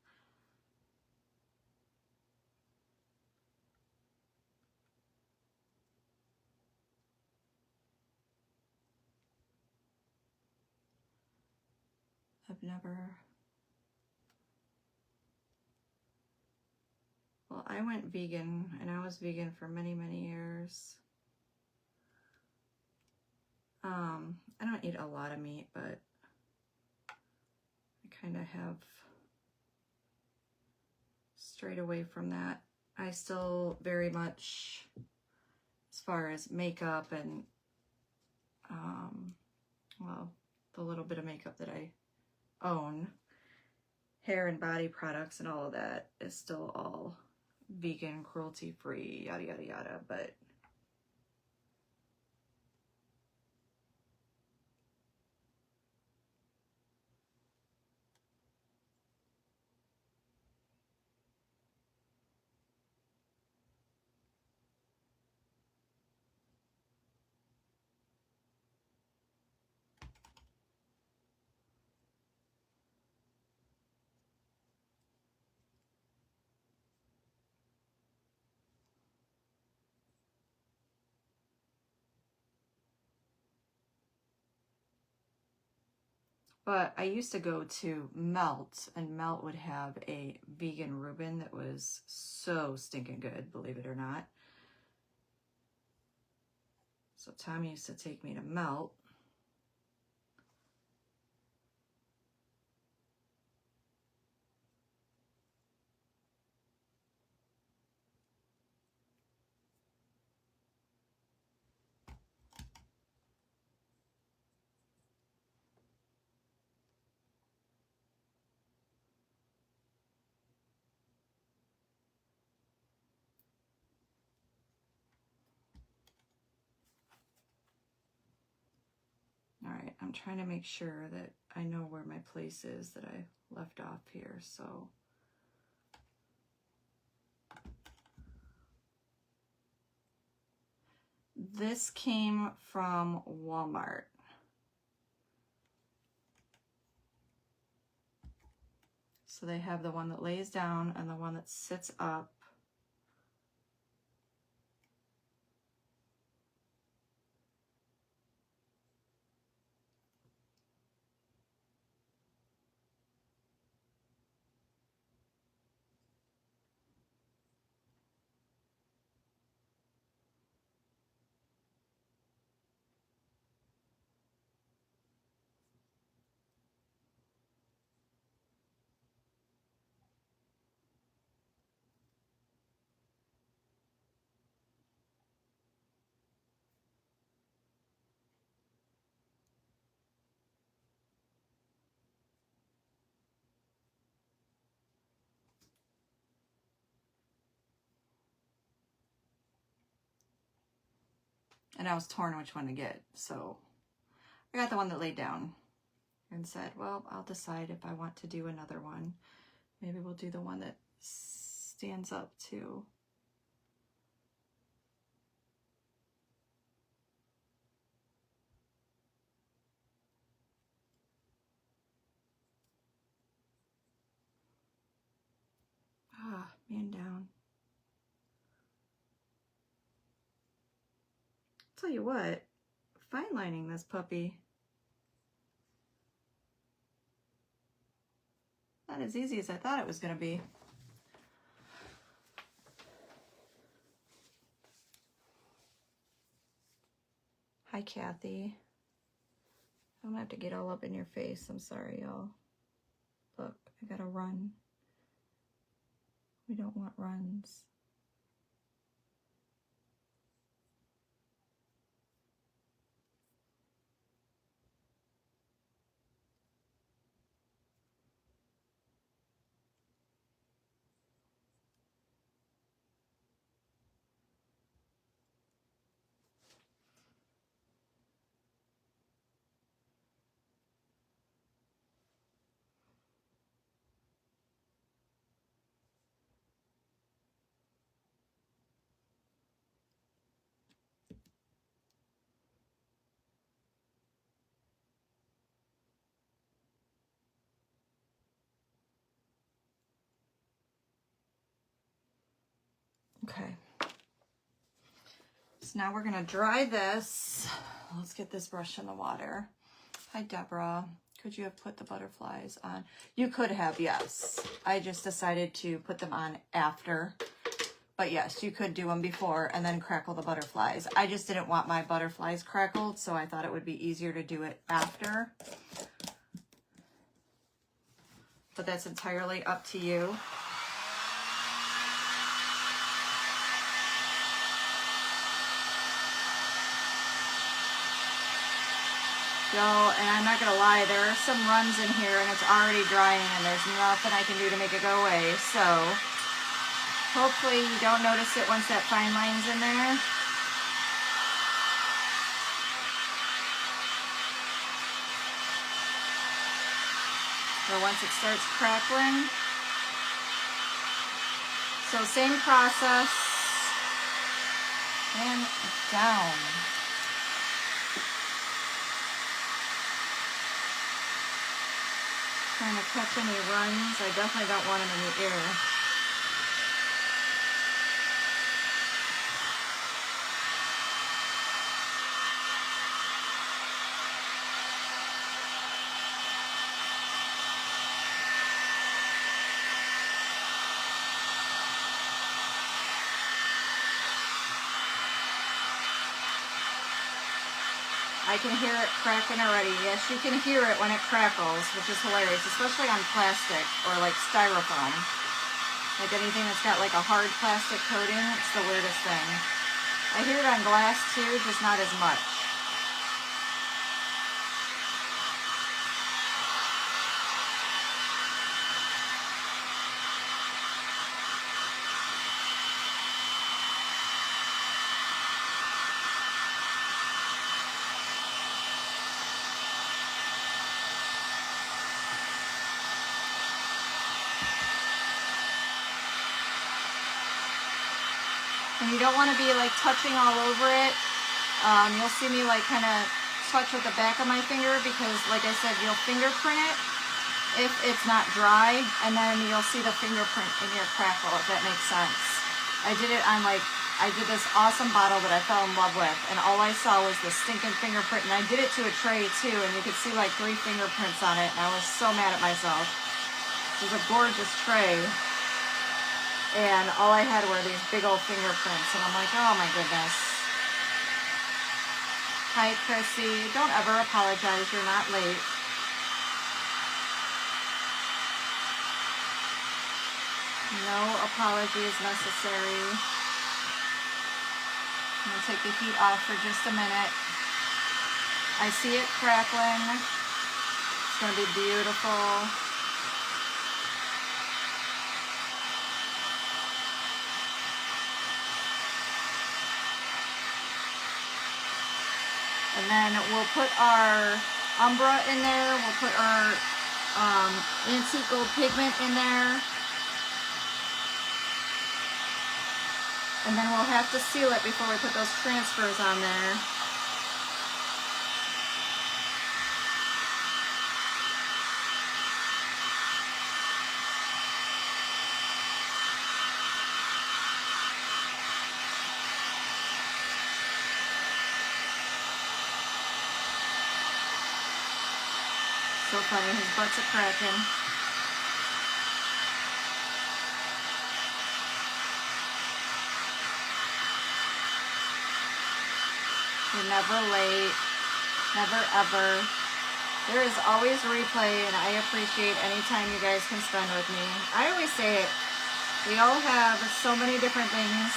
well, I went vegan, and I was vegan for many, many years. I don't eat a lot of meat, but I kind of have strayed away from that. I still very much, as far as makeup and, well, the little bit of makeup that I own, hair and body products and all of that is still all vegan, cruelty-free, yada, yada, yada, but I used to go to Melt, and Melt would have a vegan Reuben that was so stinking good, believe it or not. So Tom used to take me to Melt. All right, I'm trying to make sure that I know where my place is that I left off here, so. This came from Walmart. So they have the one that lays down and the one that sits up. And I was torn which one to get. So I got the one that laid down and said, well, I'll decide if I want to do another one. Maybe we'll do the one that stands up too. Ah, man down. Tell you what, fine lining this puppy. Not as easy as I thought it was going to be. Hi, Kathy. I don't have to get all up in your face. I'm sorry, y'all. Look, I gotta run. We don't want runs. Okay. So now we're gonna dry this. Let's get this brush in the water. Hi, Deborah. Could you have put the butterflies on? You could have, yes. I just decided to put them on after. But yes, you could do them before and then crackle the butterflies. I just didn't want my butterflies crackled, so I thought it would be easier to do it after. But that's entirely up to you. So, and I'm not gonna lie, there are some runs in here and it's already drying and there's nothing I can do to make it go away. So, hopefully you don't notice it once that fine line's in there. Or once it starts crackling. So same process. And down. Trying to catch any runs. I definitely don't want them in the air. I can hear it cracking already. Yes, you can hear it when it crackles, which is hilarious, especially on plastic or like styrofoam. Like anything that's got like a hard plastic coating, it's the weirdest thing. I hear it on glass too, just not as much. And you don't want to be like touching all over it. You'll see me like kind of touch with the back of my finger because like I said, you'll fingerprint it if it's not dry, and then you'll see the fingerprint in your crackle, if that makes sense. I did it on like, I did this awesome bottle that I fell in love with, and all I saw was the stinking fingerprint, and I did it to a tray too, and you could see like 3 fingerprints on it, and I was so mad at myself. It was a gorgeous tray. And all I had were these big old fingerprints. And I'm like, oh my goodness. Hi, Chrissy. Don't ever apologize. You're not late. No apology is necessary. I'm going to take the heat off for just a minute. I see it crackling. It's going to be beautiful. And then we'll put our Umbra in there. We'll put our antique gold pigment in there. And then we'll have to seal it before we put those transfers on there. So funny, his butts are cracking. You're never late, never ever. There is always replay, and I appreciate any time you guys can spend with me. I always say it, we all have so many different things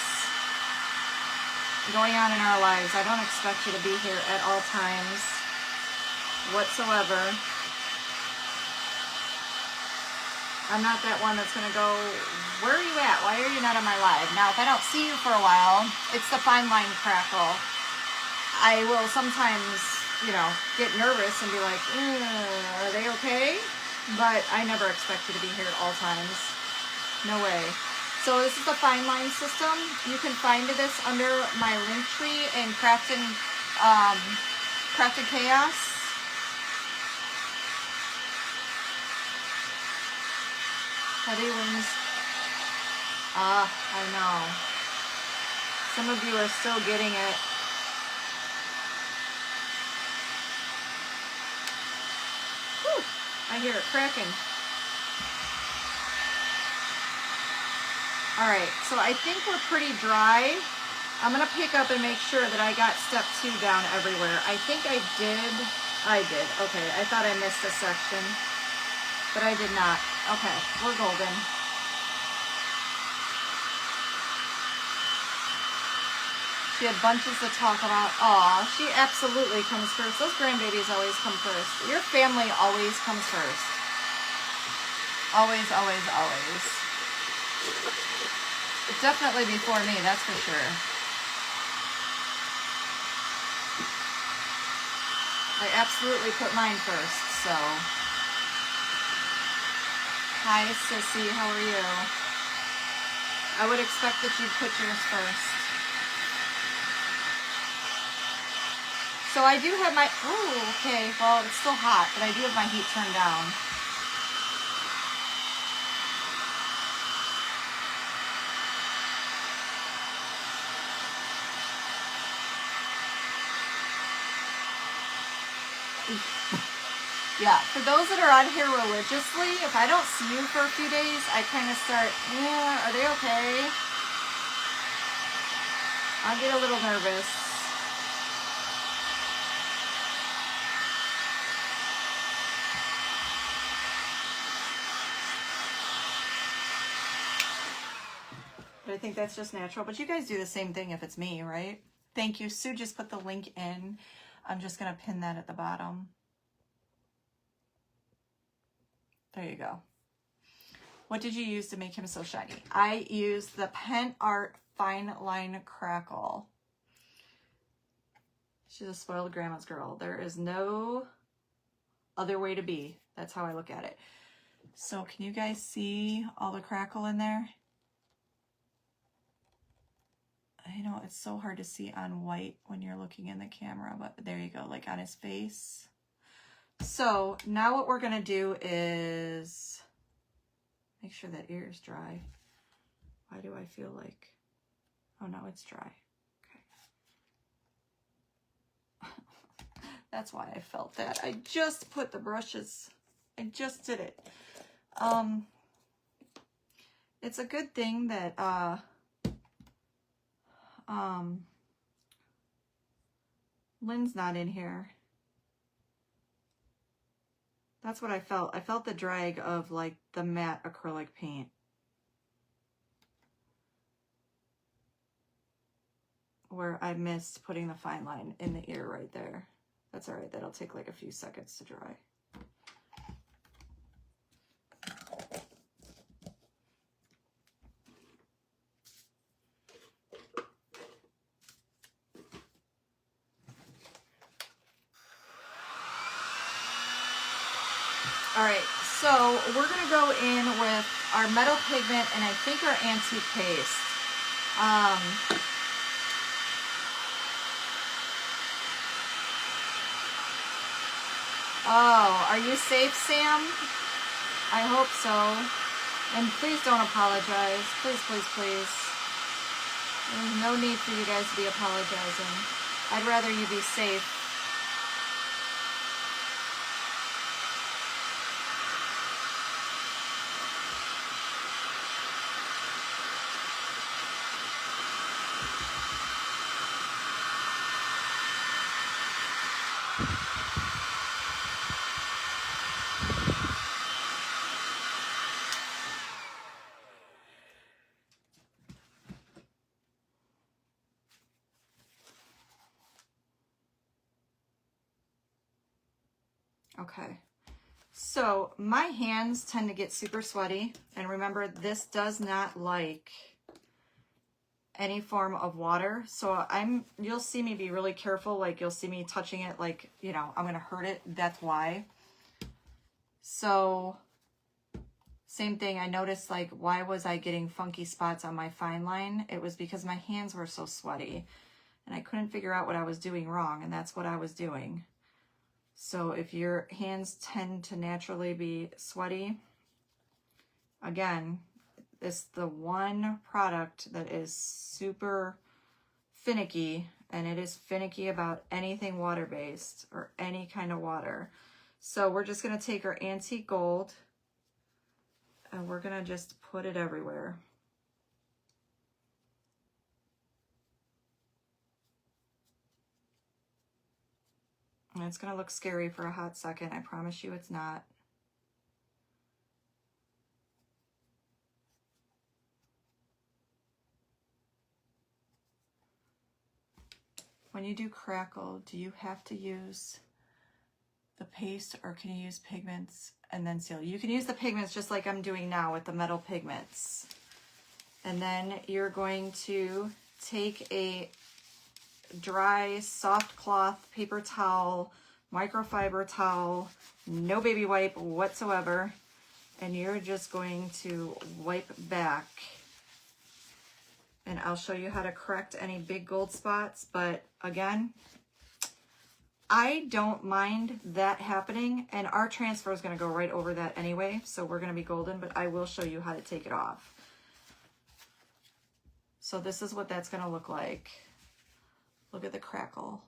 going on in our lives. I don't expect you to be here at all times whatsoever. I'm not that one that's going to go, where are you at? Why are you not on my live? Now, if I don't see you for a while, it's the fine line crackle. I will sometimes, you know, get nervous and be like, are they okay? But I never expect you to be here at all times. No way. So this is the fine line system. You can find this under my link tree in Craftin' Chaos. Heavy wings. I know. Some of you are still getting it. Whew. I hear it cracking. All right, so I think we're pretty dry. I'm gonna pick up and make sure that I got step 2 down everywhere. I think I did. I did. Okay, I thought I missed a section, but I did not. Okay, we're golden. She had bunches to talk about. Aw, she absolutely comes first. Those grandbabies always come first. Your family always comes first. Always, always, always. Definitely before me, that's for sure. I absolutely put mine first, so. Hi, Sissy, how are you? I would expect that you'd put yours first. So I do have my, oh, okay, well, it's still hot, but I do have my heat turned down. Yeah, for those that are on here religiously, if I don't see you for a few days, I kind of start, yeah, are they okay? I'll get a little nervous. But I think that's just natural. But you guys do the same thing if it's me, right? Thank you. Sue just put the link in. I'm just going to pin that at the bottom. There you go. What did you use to make him so shiny? I used the Pen Art Fine Line Crackle. She's a spoiled grandma's girl. There is no other way to be. That's how I look at it. So can you guys see all the crackle in there? I know it's so hard to see on white when you're looking in the camera, but there you go, like on his face. So now what we're gonna do is make sure that ear is dry. Why do I feel like, oh no, it's dry. Okay. That's why I felt that. I just put the brushes, I just did it. It's a good thing that Lynn's not in here. That's what I felt. I felt the drag of like the matte acrylic paint. Where I missed putting the fine line in the ear right there. That's all right. That'll take like a few seconds to dry. All right, so we're gonna go in with our metal pigment and I think our antique paste. Oh, are you safe, Sam? I hope so. And please don't apologize. Please, please, please. There's no need for you guys to be apologizing. I'd rather you be safe. Okay, so my hands tend to get super sweaty, and remember, this does not like any form of water, so you'll see me be really careful, like you'll see me touching it like, you know, I'm gonna hurt it, that's why. So same thing, I noticed like, why was I getting funky spots on my fine line? It was because my hands were so sweaty, and I couldn't figure out what I was doing wrong, and that's what I was doing. So if your hands tend to naturally be sweaty, again, it's the one product that is super finicky, and it is finicky about anything water-based or any kind of water. So we're just going to take our antique gold and we're going to just put it everywhere. And it's going to look scary for a hot second. I promise you it's not. When you do crackle, do you have to use the paste or can you use pigments and then seal? You can use the pigments just like I'm doing now with the metal pigments. And then you're going to take a dry, soft cloth, paper towel, microfiber towel, no baby wipe whatsoever, and you're just going to wipe back. And I'll show you how to correct any big gold spots, but again, I don't mind that happening, and our transfer is going to go right over that anyway, so we're going to be golden, but I will show you how to take it off. So this is what that's going to look like. Look at the crackle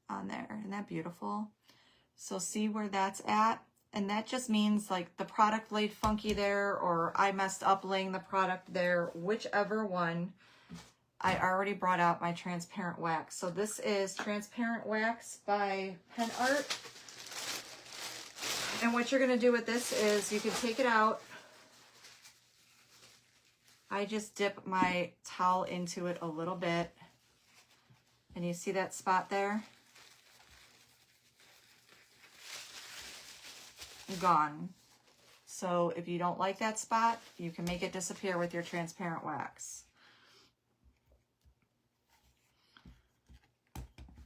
on there. Isn't that beautiful? So see where that's at? And that just means like the product laid funky there, or I messed up laying the product there, whichever one. I already brought out my transparent wax. So this is transparent wax by Pen Art. And what you're going to do with this is you can take it out. I just dip my towel into it a little bit. And you see that spot there? Gone. So if you don't like that spot, you can make it disappear with your transparent wax.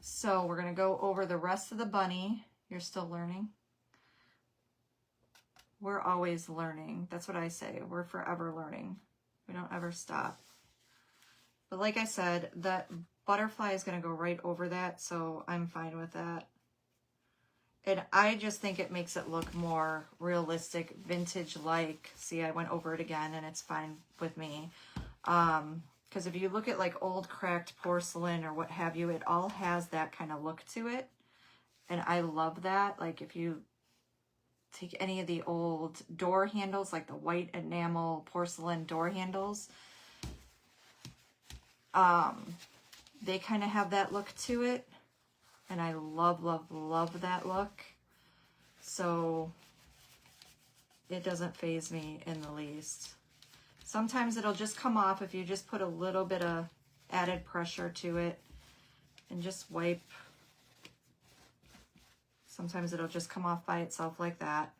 So we're going to go over the rest of the bunny. You're still learning. We're always learning. That's what I say. We're forever learning. We don't ever stop. But like I said, that butterfly is going to go right over that, so I'm fine with that. And I just think it makes it look more realistic, vintage-like. See, I went over it again, and it's fine with me. Because if you look at like old cracked porcelain or what have you, it all has that kind of look to it. And I love that. Like if you take any of the old door handles, like the white enamel porcelain door handles, they kind of have that look to it. And I love, love, love that look. So it doesn't faze me in the least. Sometimes it'll just come off if you just put a little bit of added pressure to it and just wipe. Sometimes it'll just come off by itself like that.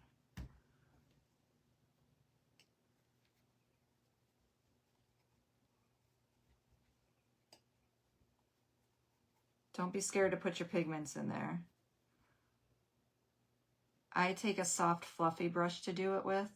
Don't be scared to put your pigments in there. I take a soft, fluffy brush to do it with.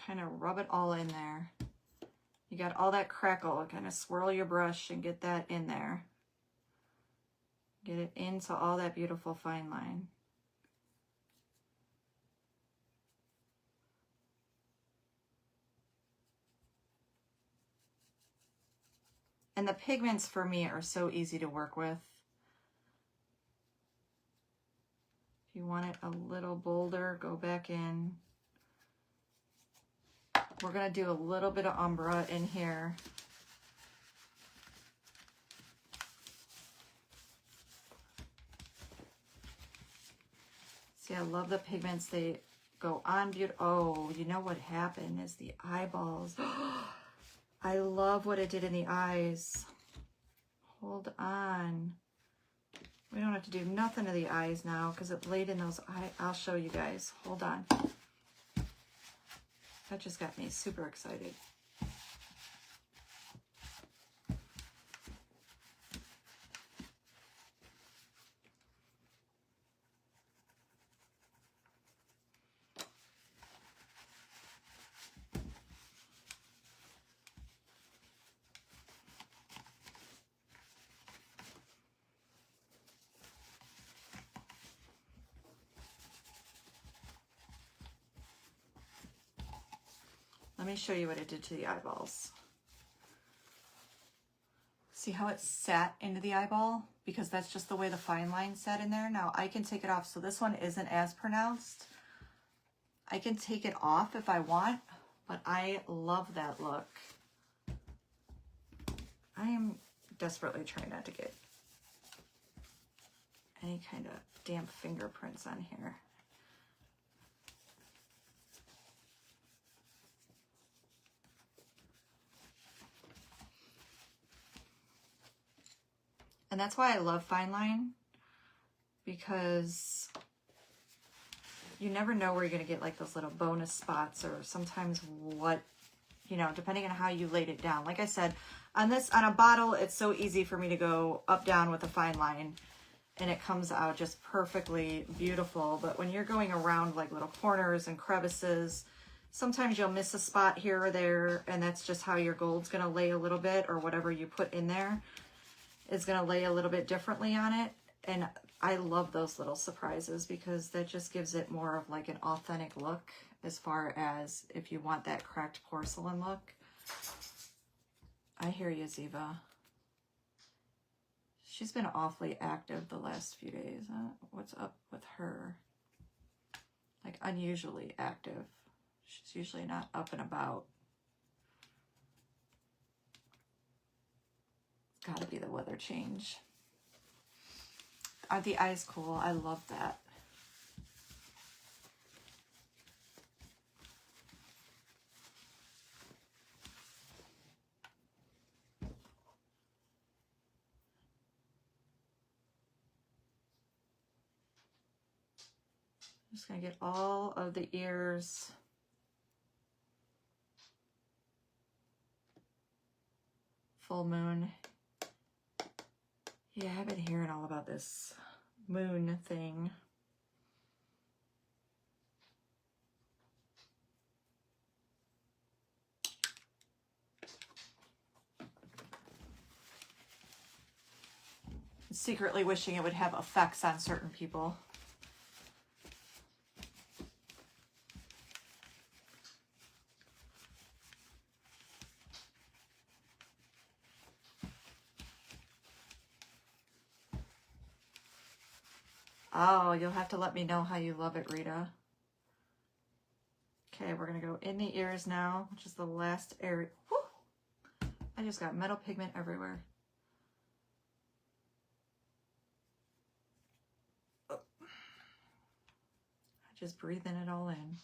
Kind of rub it all in there. You got all that crackle. Kind of swirl your brush and get that in there. Get it into all that beautiful fine line. And the pigments for me are so easy to work with. If you want it a little bolder, go back in. We're going to do a little bit of umbra in here. See, I love the pigments. They go on beautiful. Oh, you know what happened is the eyeballs. I love what it did in the eyes. Hold on. We don't have to do nothing to the eyes now because it laid in those eyes. I'll show you guys. Hold on. That just got me super excited. Let me show you what it did to the eyeballs. See how it sat into the eyeball? Because that's just the way the fine line sat in there. Now I can take it off. So this one isn't as pronounced. I can take it off if I want, but I love that look. I am desperately trying not to get any kind of damp fingerprints on here. And that's why I love fine line, because you never know where you're going to get like those little bonus spots, or sometimes what, you know, depending on how you laid it down. Like I said, on a bottle, it's so easy for me to go up, down with a fine line and it comes out just perfectly beautiful. But when you're going around like little corners and crevices, sometimes you'll miss a spot here or there, and that's just how your gold's going to lay a little bit, or whatever you put in there is going to lay a little bit differently on it. And I love those little surprises, because that just gives it more of like an authentic look, as far as if you want that cracked porcelain look. I hear you, Ziva. She's been awfully active the last few days. What's up with her? Like unusually active. She's usually not up and about. Gotta be the weather change. Are the eyes cool? I love that. I'm just gonna get all of the ears. Full moon. Yeah, I've been hearing all about this moon thing. Secretly wishing it would have effects on certain people. Oh, you'll have to let me know how you love it, Rita. Okay, we're going to go in the ears now, which is the last area. Whew! I just got metal pigment everywhere. Oh. Just breathing it all in.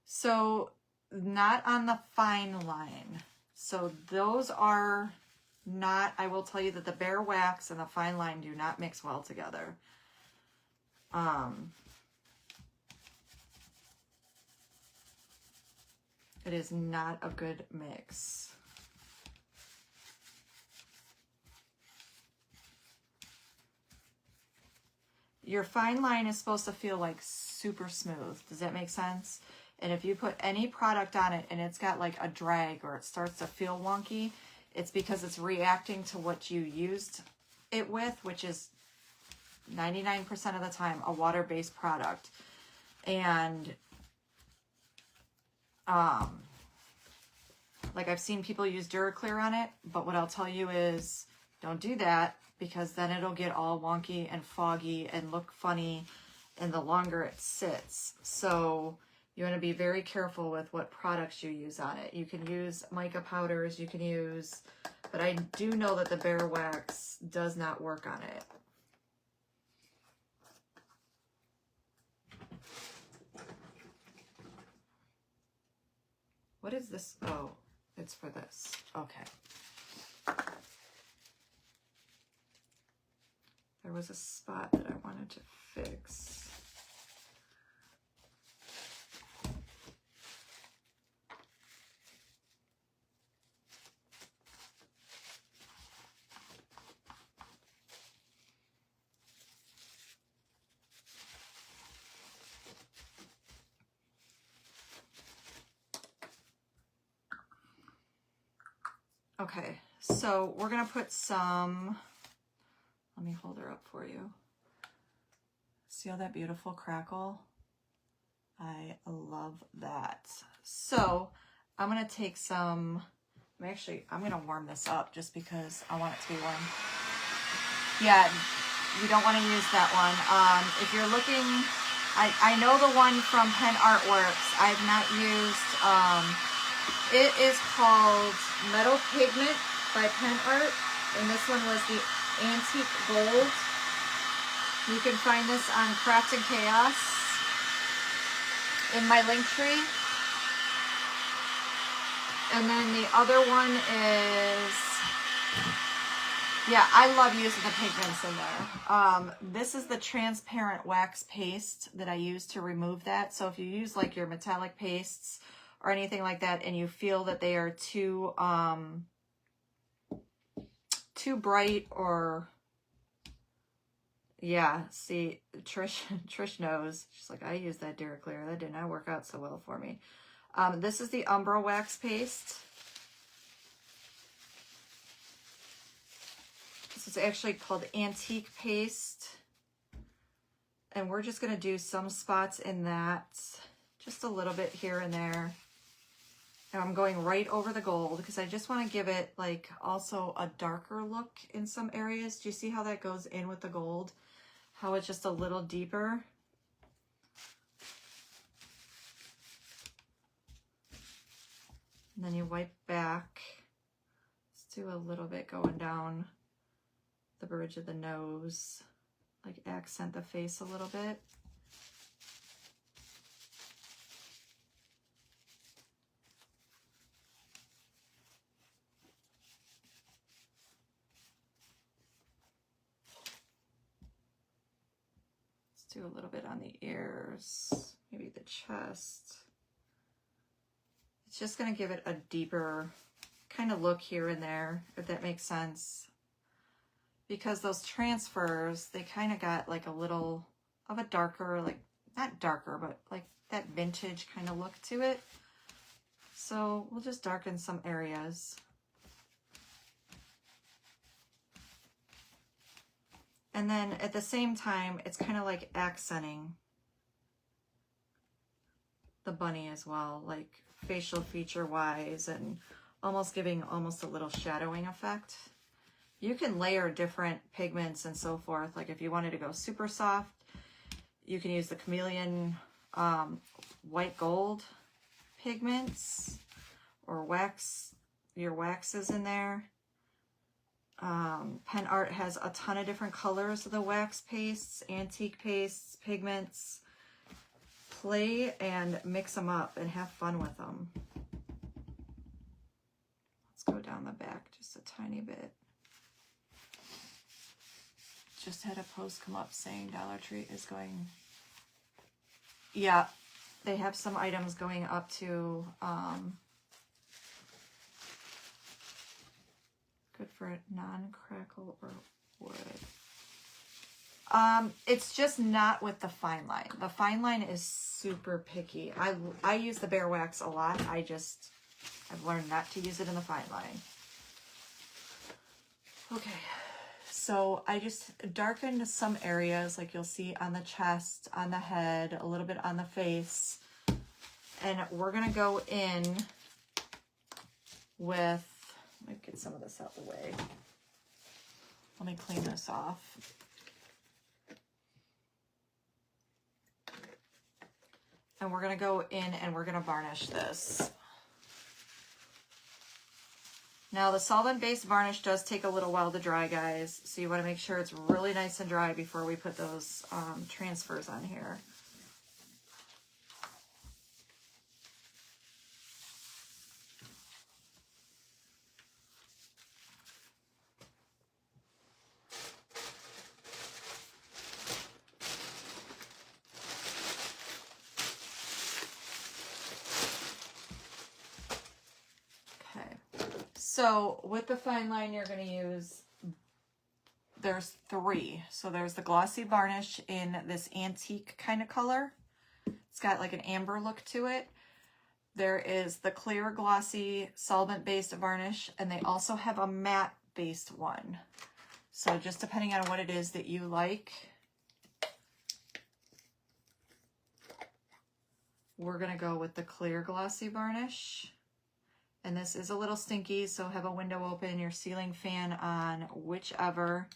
So, not on the fine line. So those are not, I will tell you that the bare wax and the fine line do not mix well together. It is not a good mix. Your fine line is supposed to feel like super smooth. Does that make sense? And if you put any product on it and it's got like a drag, or it starts to feel wonky, it's because it's reacting to what you used it with, which is 99% of the time a water-based product. And like I've seen people use Duraclear on it, but what I'll tell you is don't do that, because then it'll get all wonky and foggy and look funny, and the longer it sits. So you want to be very careful with what products you use on it. You can use mica powders, you can use, but I do know that the bare wax does not work on it. What is this? Oh, it's for this. Okay. There was a spot that I wanted to fix. Okay, so we're gonna put some Let me hold her up for you. See all that beautiful crackle? I love that. So I'm going to take some, I'm going to warm this up just because I want it to be warm. Yeah, you don't want to use that one. If you're looking, I know the one from Pen Artworks. I've not used, it is called Metal Pigment by Pen Art. And this one was the Antique Gold. You can find this on Craft and Chaos in my link tree. And then the other one is, yeah, I love using the pigments in there. This is the transparent wax paste that I use to remove that. So if you use like your metallic pastes or anything like that and you feel that they are too bright or, yeah, see, Trish knows. She's like, I used that Dura Clear. That did not work out so well for me. This is the Umbra wax paste. This is actually called Antique Paste. And we're just going to do some spots in that, just a little bit here and there. And I'm going right over the gold because I just want to give it like also a darker look in some areas. Do you see how that goes in with the gold? How it's just a little deeper. And then you wipe back. Let's do a little bit going down the bridge of the nose, like accent the face a little bit. Let's do a little bit on the ears, maybe the chest. It's just going to give it a deeper kind of look here and there, if that makes sense. Because those transfers, they kind of got like a little of a darker, like not darker, but like that vintage kind of look to it. So we'll just darken some areas. And then at the same time, it's kind of like accenting the bunny as well, like facial feature wise, and almost giving almost a little shadowing effect. You can layer different pigments and so forth. Like if you wanted to go super soft, you can use the Chameleon white gold pigments or wax, your waxes in there. Pen Art has a ton of different colors of the wax pastes, antique pastes, pigments. Play and mix them up and have fun with them. Let's go down the back just a tiny bit. Just had a post come up saying Dollar Tree is going, yeah, they have some items going up to, good for non-crackle or wood. It's just not with the fine line. The fine line is super picky. I use the bare wax a lot. I've learned not to use it in the fine line. Okay. So I just darkened some areas, like you'll see on the chest, on the head, a little bit on the face. And we're going to go in with, let me get some of this out of the way. Let me clean this off. And we're going to go in and we're going to varnish this. Now the solvent-based varnish does take a little while to dry, guys. So you want to make sure it's really nice and dry before we put those transfers on here. So with the fine line, you're going to use, there's three. So there's the glossy varnish in this antique kind of color. It's got like an amber look to it. There is the clear glossy solvent-based varnish, and they also have a matte-based one. So just depending on what it is that you like, we're going to go with the clear glossy varnish. And this is a little stinky, so have a window open, your ceiling fan on, whichever.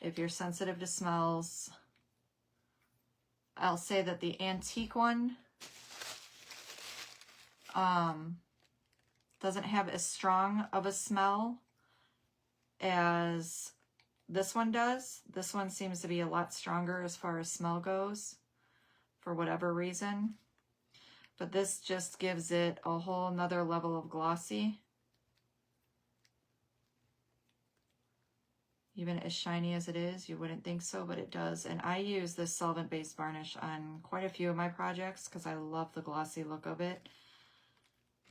If you're sensitive to smells, I'll say that the antique one doesn't have as strong of a smell as this one does. This one seems to be a lot stronger as far as smell goes, for whatever reason. But this just gives it a whole nother level of glossy. Even as shiny as it is, you wouldn't think so, but it does. And I use this solvent-based varnish on quite a few of my projects because I love the glossy look of it.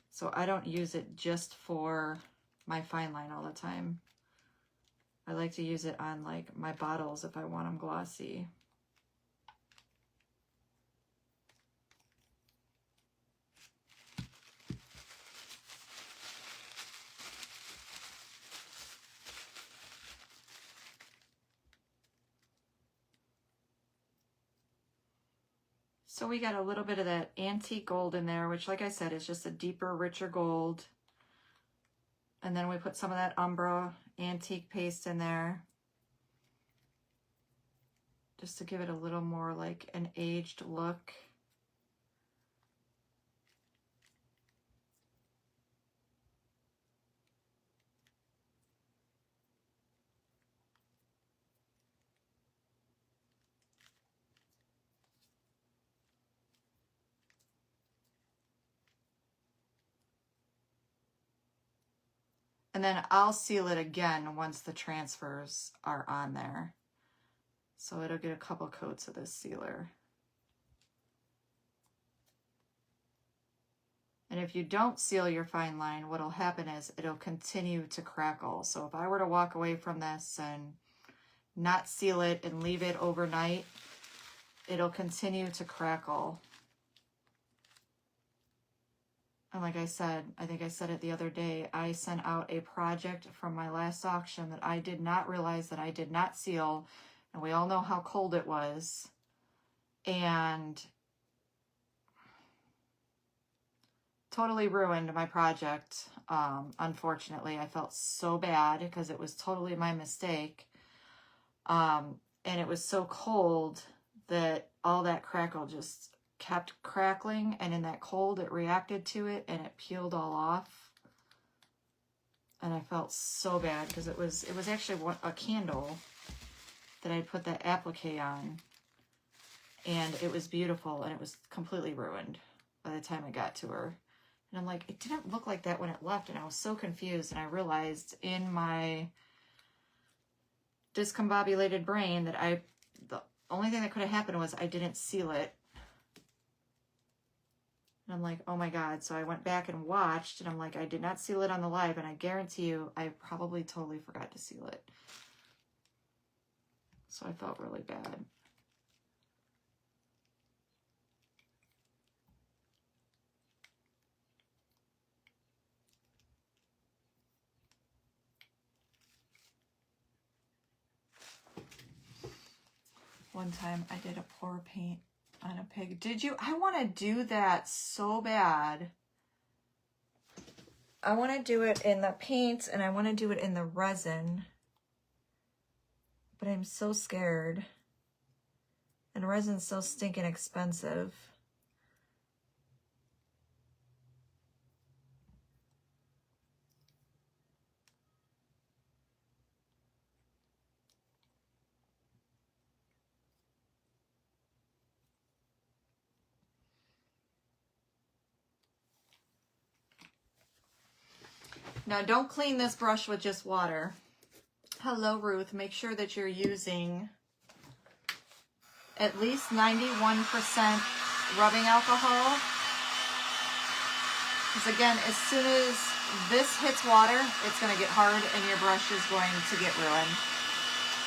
So I don't use it just for my fine line all the time. I like to use it on like my bottles if I want them glossy. So we got a little bit of that antique gold in there, which like I said, is just a deeper, richer gold. And then we put some of that Umbra antique paste in there, just to give it a little more like an aged look. And then I'll seal it again once the transfers are on there. So it'll get a couple coats of this sealer. And if you don't seal your fine line, what'll happen is it'll continue to crackle. So if I were to walk away from this and not seal it and leave it overnight, it'll continue to crackle. And like I said, I think I said it the other day, I sent out a project from my last auction that I did not realize that I did not seal. And we all know how cold it was. And totally ruined my project. Unfortunately, I felt so bad because it was totally my mistake. And it was so cold that all that crackle just kept crackling, and in that cold it reacted to it and it peeled all off. And I felt so bad because it was actually a candle that I put that applique on, and it was beautiful, and it was completely ruined by the time I got to her. And I'm like, it didn't look like that when it left, and I was so confused. And I realized in my discombobulated brain that the only thing that could have happened was I didn't seal it. And I'm like, oh my God. So I went back and watched, and I'm like, I did not seal it on the live, and I guarantee you I probably totally forgot to seal it. So I felt really bad. One time I did a pour paint on a pig. Did you? I want to do that so bad. I want to do it in the paint and I want to do it in the resin. But I'm so scared. And resin's so stinking expensive. Now, don't clean this brush with just water. Hello, Ruth. Make sure that you're using at least 91% rubbing alcohol. Because again, as soon as this hits water, it's going to get hard and your brush is going to get ruined.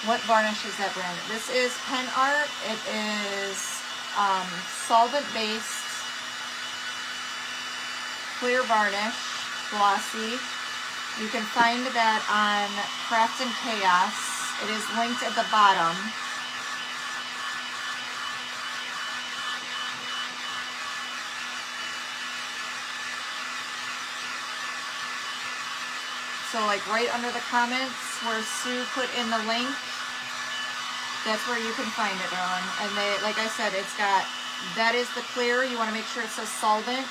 What varnish is that brand? This is Pen Art. It is solvent-based clear varnish, glossy. You can find that on Craft and Chaos. It is linked at the bottom. So like right under the comments where Sue put in the link, that's where you can find it on. And they, like I said, it's got, that is the clear. You want to make sure it says solvent.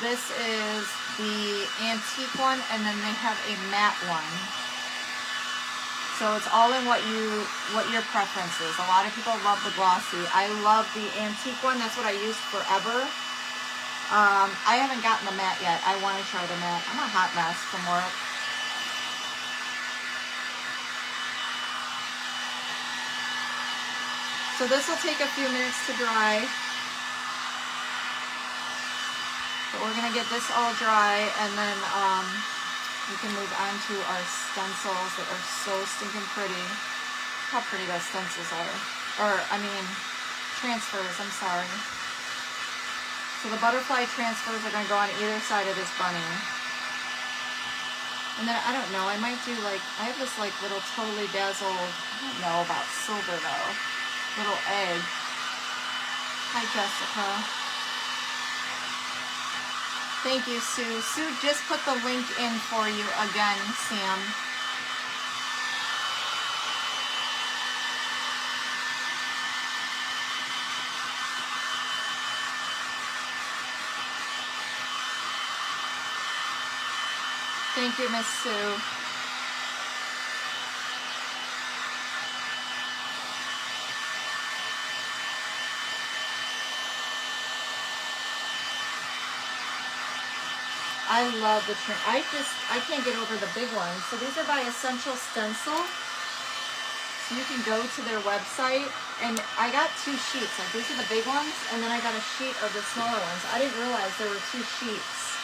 This is the antique one, and then they have a matte one. So it's all in what your preference is. A lot of people love the glossy. I love the antique one. That's what I used forever. I haven't gotten the matte yet. I want to try the matte. I'm a hot mess from work. So this will take a few minutes to dry. But we're going to get this all dry, and then we can move on to our stencils that are so stinking pretty. How pretty those stencils are. Or, I mean, transfers, I'm sorry. So the butterfly transfers are going to go on either side of this bunny. And then, I don't know, I might do like, I have this like little totally dazzled, I don't know about silver though. Little egg. Hi, Jessica. Thank you, Sue. Sue just put the link in for you again, Sam. Thank you, Miss Sue. I love the trim. I can't get over the big ones. So these are by Essential Stencil. So you can go to their website, and I got 2 sheets. Like these are the big ones, and then I got a sheet of the smaller ones. I didn't realize there were 2 sheets.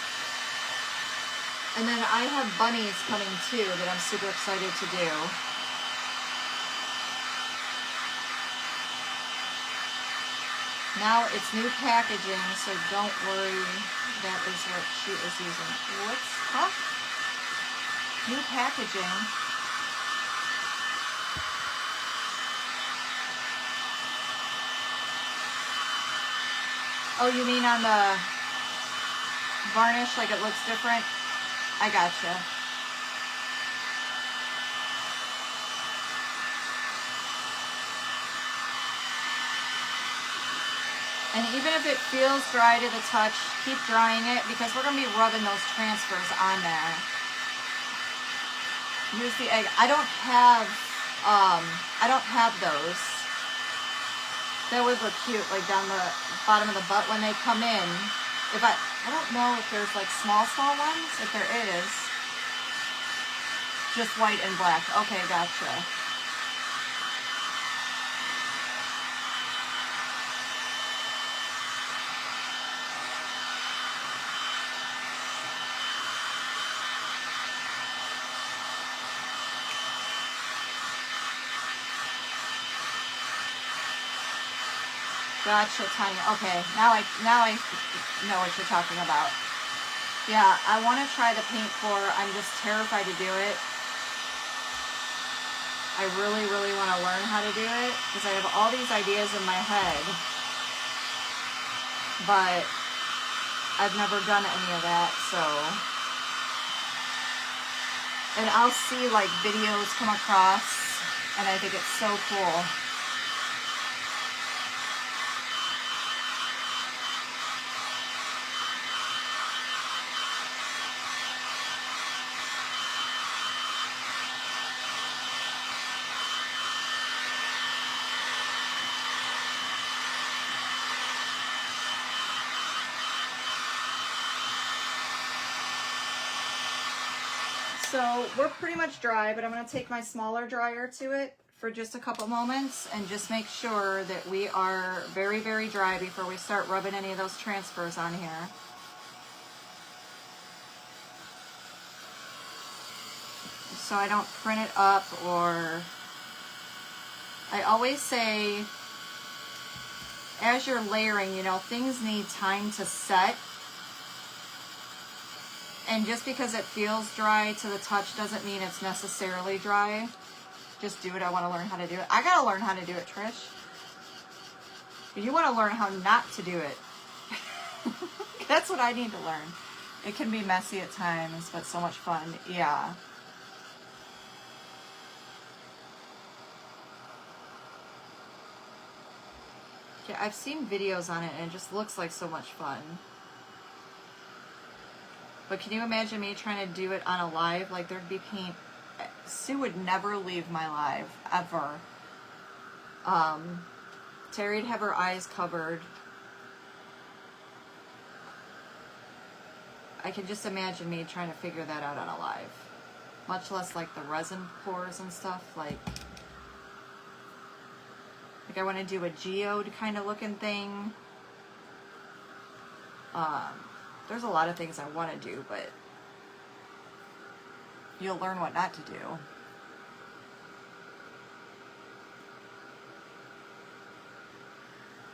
And then I have bunnies coming too that I'm super excited to do. Now it's new packaging, so don't worry. That is what she is using. What's, huh? New packaging. Oh, you mean on the varnish, like it looks different? I gotcha. And even if it feels dry to the touch, keep drying it because we're going to be rubbing those transfers on there. Use the egg. I don't have those. That would look cute, like down the bottom of the butt when they come in. If I don't know if there's like small ones. If there is, just white and black. Okay, gotcha. Gotcha, Tanya. Okay, now I know what you're talking about. Yeah, I want to try the paint pour. I'm just terrified to do it. I really, really want to learn how to do it because I have all these ideas in my head, but I've never done any of that, so. And I'll see like videos come across, and I think it's so cool. So we're pretty much dry, but I'm going to take my smaller dryer to it for just a couple moments and just make sure that we are very, very dry before we start rubbing any of those transfers on here. So I don't print it up, or I always say as you're layering, you know, things need time to set. And just because it feels dry to the touch doesn't mean it's necessarily dry. Just do it. I want to learn how to do it. I got to learn how to do it, Trish. You want to learn how not to do it. That's what I need to learn. It can be messy at times, but so much fun. Yeah. Yeah, I've seen videos on it and it just looks like so much fun. But can you imagine me trying to do it on a live? Like there'd be paint. Sue would never leave my live, ever. Terry'd have her eyes covered. I can just imagine me trying to figure that out on a live. Much less like the resin pours and stuff. Like I want to do a geode kind of looking thing. There's a lot of things I want to do, but you'll learn what not to do.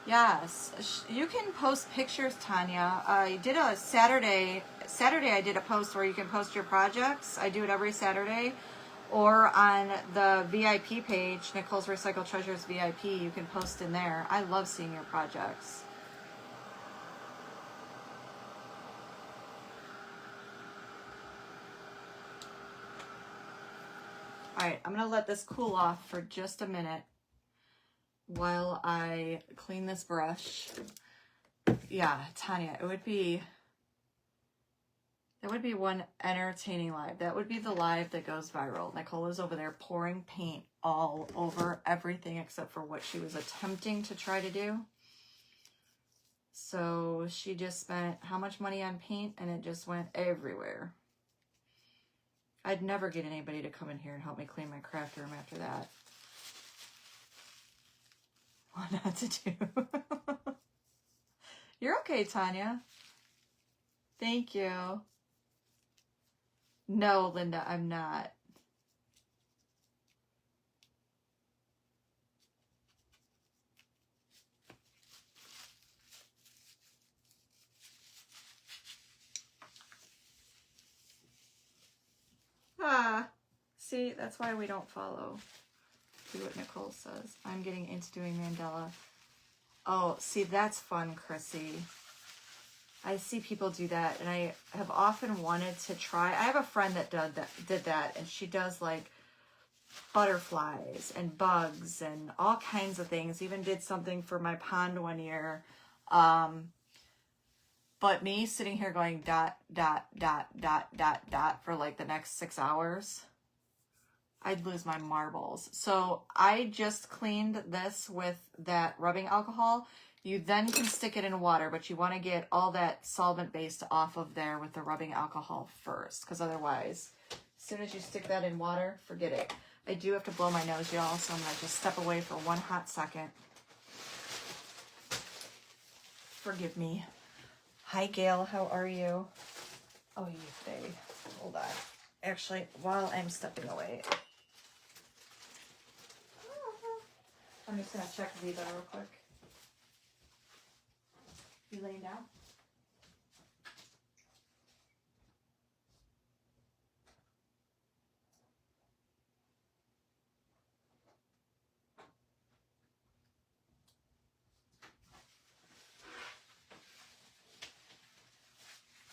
Yes, you can post pictures, Tanya. I did a Saturday I did a post where you can post your projects. I do it every Saturday. Or on the VIP page, Nicole's Recycled Treasures VIP, you can post in there. I love seeing your projects. Alright, I'm going to let this cool off for just a minute while I clean this brush. Yeah, Tanya, that would be one entertaining live. That would be the live that goes viral. Nicole is over there pouring paint all over everything except for what she was attempting to try to do. So she just spent how much money on paint and it just went everywhere. I'd never get anybody to come in here and help me clean my craft room after that. What not to do? You're okay, Tanya. Thank you. No, Linda, I'm not. See, that's why we don't follow. See what Nicole says. I'm getting into doing Mandela. Oh, see, that's fun, Chrissy. I see people do that, and I have often wanted to try. I have a friend that did that, and she does like butterflies and bugs and all kinds of things. Even did something for my pond one year. But me sitting here going dot, dot, dot, dot, dot, dot for like the next 6 hours, I'd lose my marbles. So I just cleaned this with that rubbing alcohol. You then can stick it in water, but you want to get all that solvent based off of there with the rubbing alcohol first, because otherwise, as soon as you stick that in water, forget it. I do have to blow my nose, y'all, so I'm going to just step away for one hot second. Forgive me. Hi, Gail. How are you? Oh, you babe. Hold on. Actually, while I'm stepping away, I'm just going to check Viva real quick. You laying down?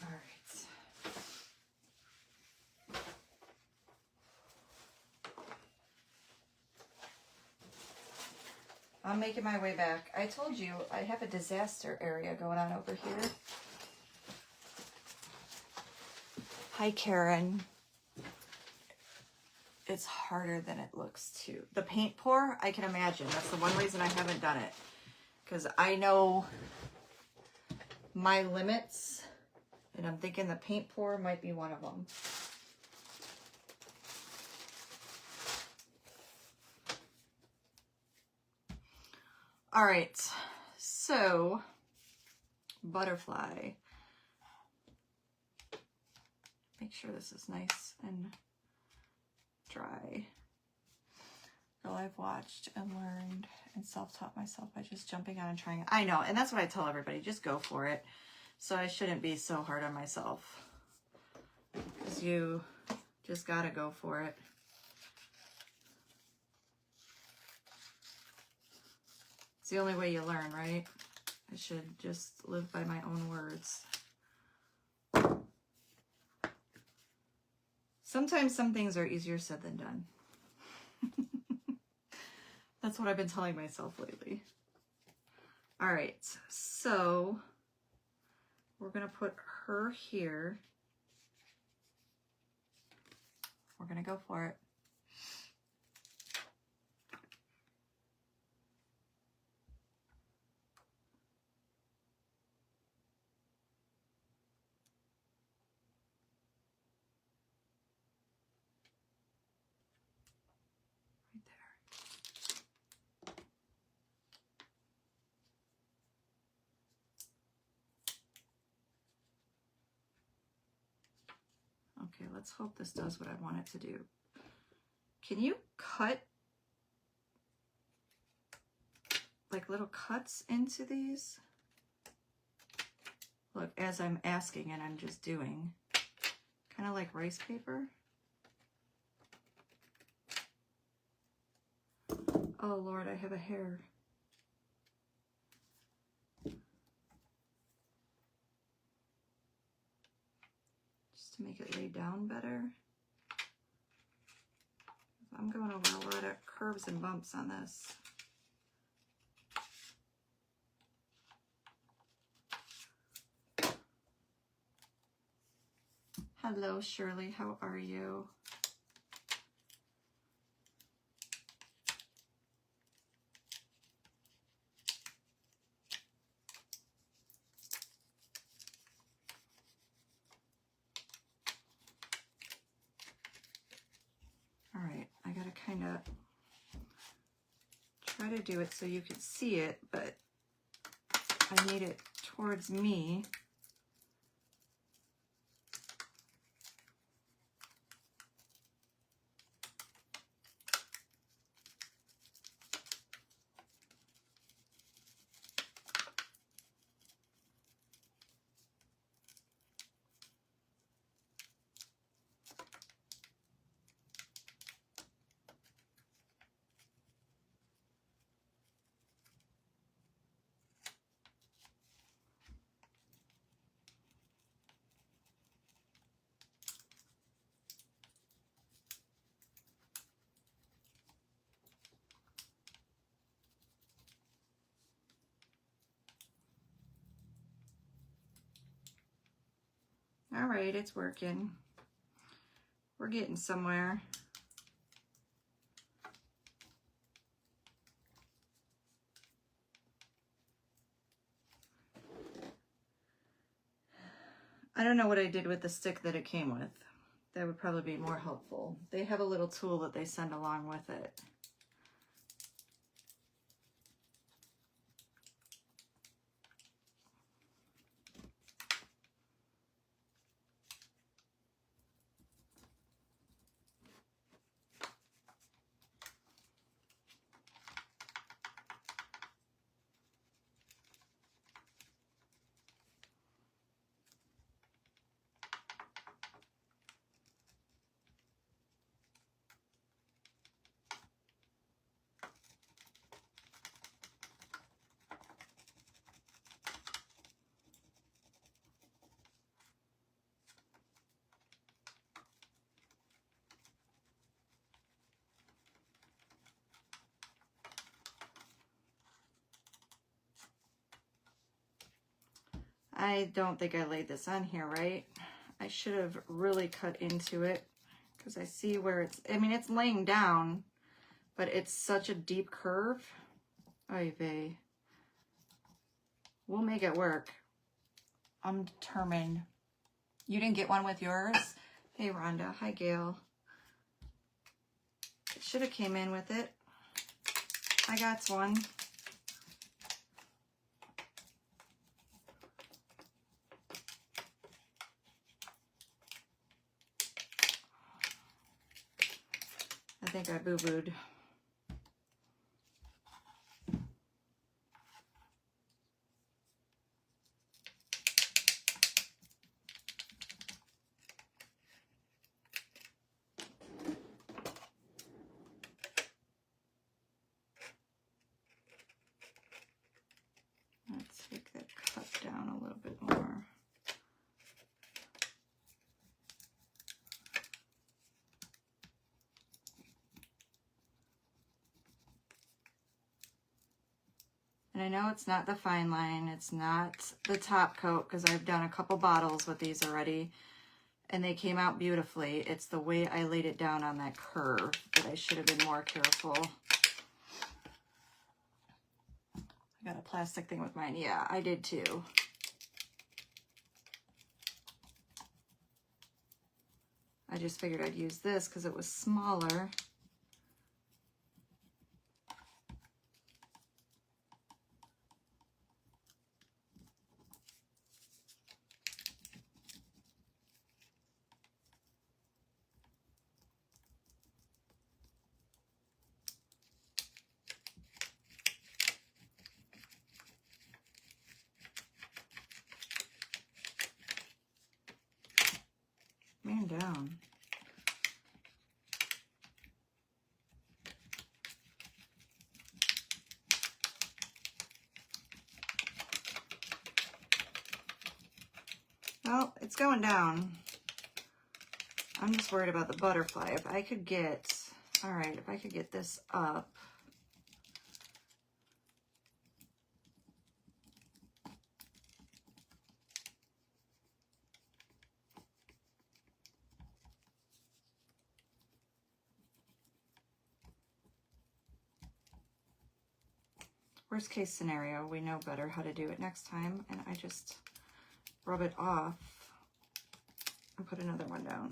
All right. I'm making my way back. I told you I have a disaster area going on over here. Hi, Karen. It's harder than it looks too. The paint pour, I can imagine. That's the one reason I haven't done it. Because I know my limits. And I'm thinking the paint pour might be one of them. All right, so butterfly. Make sure this is nice and dry. Girl, I've watched and learned and self-taught myself by just jumping on and trying it. I know, and that's what I tell everybody, just go for it. So I shouldn't be so hard on myself. Because you just gotta go for it. It's the only way you learn, right? I should just live by my own words. Sometimes some things are easier said than done. That's what I've been telling myself lately. All right, so we're gonna put her here. We're gonna go for it. Right there. Okay, let's hope this does what I want it to do. Can you cut like little cuts into these? Look, as I'm asking and I'm just doing, kind of like rice paper. Oh Lord, I have a hair. Just to make it lay down better. I'm going over a lot of curves and bumps on this. Hello, Shirley. How are you? All right, I gotta kind of try to do it so you can see it, but I need it towards me. All right, it's working. We're getting somewhere. I don't know what I did with the stick that it came with. That would probably be more helpful. They have a little tool that they send along with it. I don't think I laid this on here right. I should have really cut into it because I see where it's, I mean, it's laying down, but it's such a deep curve. Oy vey. We'll make it work. I'm determined. You didn't get one with yours? Hey, Rhonda. Hi, Gail. It should have came in with it. I got one. I think I boo-booed. And I know it's not the fine line, it's not the top coat, because I've done a couple bottles with these already, and they came out beautifully. It's the way I laid it down on that curve that I should have been more careful. I got a plastic thing with mine. Yeah, I did too. I just figured I'd use this because it was smaller. Man down. Well, it's going down. I'm just worried about the butterfly. If I could get, all right, if I could get this up. Worst case scenario, we know better how to do it next time, and I just rub it off and put another one down.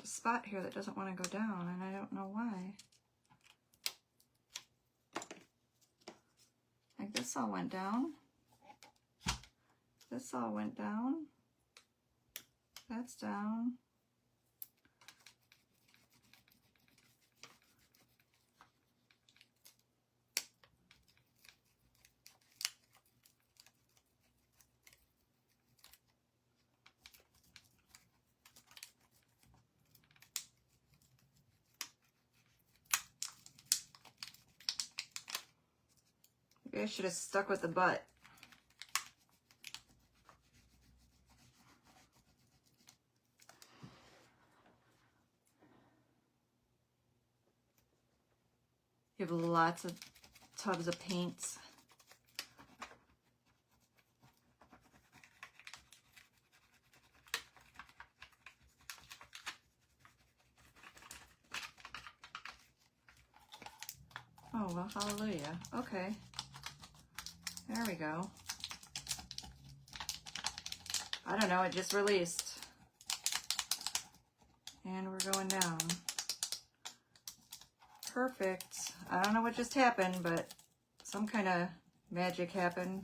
Spot here that doesn't want to go down, and I don't know why. Like this all went down. This all went down. That's down. Maybe I should have stuck with the butt. You have lots of tubs of paints. Oh, well, hallelujah. Okay. There we go. I don't know, it just released. And we're going down. Perfect. I don't know what just happened, but some kind of magic happened.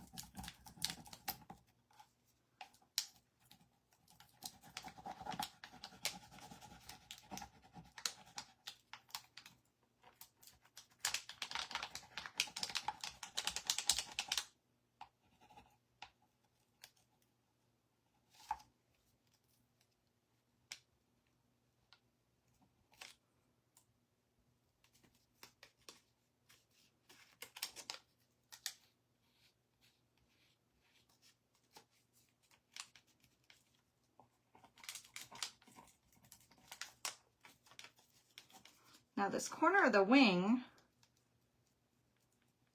Now this corner of the wing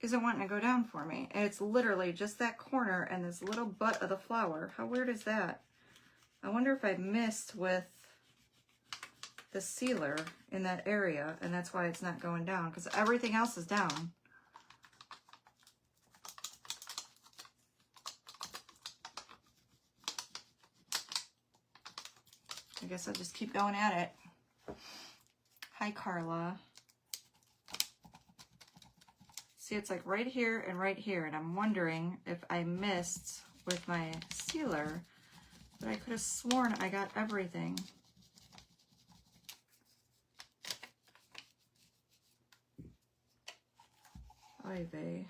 isn't wanting to go down for me. And it's literally just that corner and this little butt of the flower. How weird is that? I wonder if I missed with the sealer in that area and that's why it's not going down, because everything else is down. I guess I'll just keep going at it. Hi, Carla. See, it's like right here, and I'm wondering if I missed with my sealer, but I could have sworn I got everything. ivy.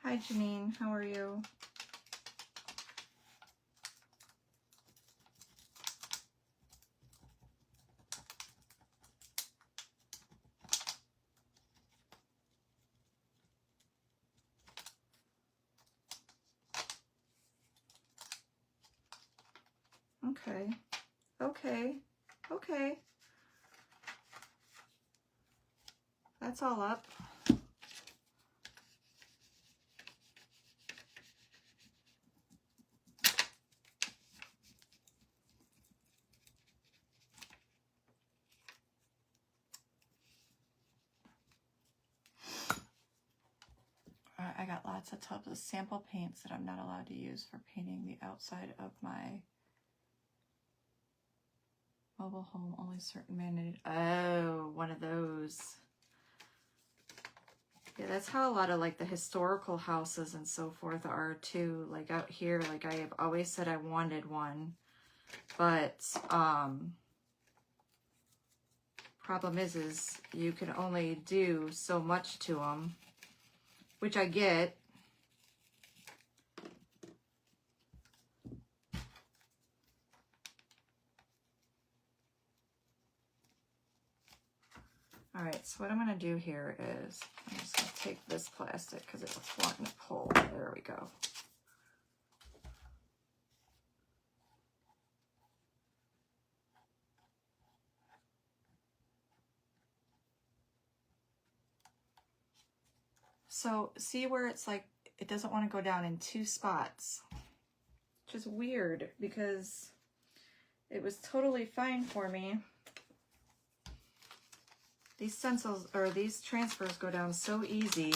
Hi, Janine. How are you? Okay. Okay. Okay. That's all up. I got lots of tubs of sample paints that I'm not allowed to use for painting the outside of my mobile home. Only certain mandated. Oh, one of those. Yeah, that's how a lot of like the historical houses and so forth are too. Like out here, like I have always said I wanted one, but problem is you can only do so much to them, which I get. All right, so what I'm going to do here is I'm just going to take this plastic because it was wanting to pull. There we go. So see where it's like it doesn't want to go down in two spots, which is weird because it was totally fine for me. These stencils or these transfers go down so easy.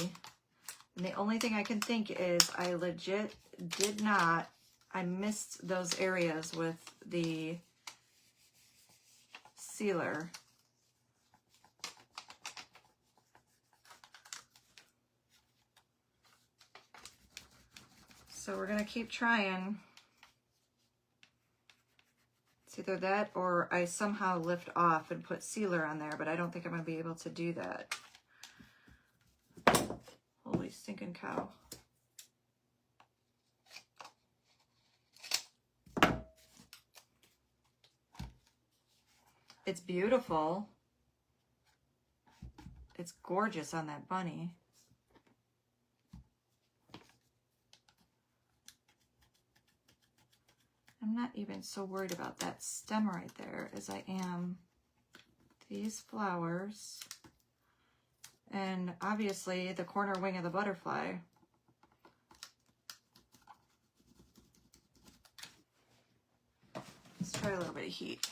And the only thing I can think is I legit did not, I missed those areas with the sealer. So we're gonna keep trying. It's either that or I somehow lift off and put sealer on there, but I don't think I'm gonna be able to do that. Holy stinking cow. It's beautiful. It's gorgeous on that bunny. I'm not even so worried about that stem right there as I am these flowers. And obviously the corner wing of the butterfly. Let's try a little bit of heat.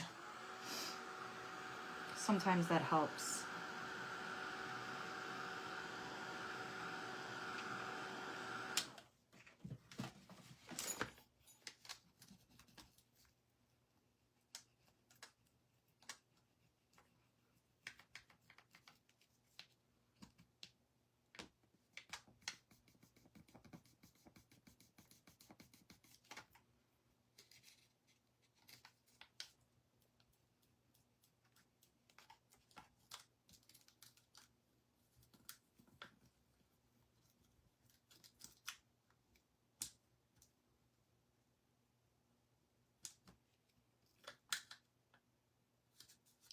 Sometimes that helps.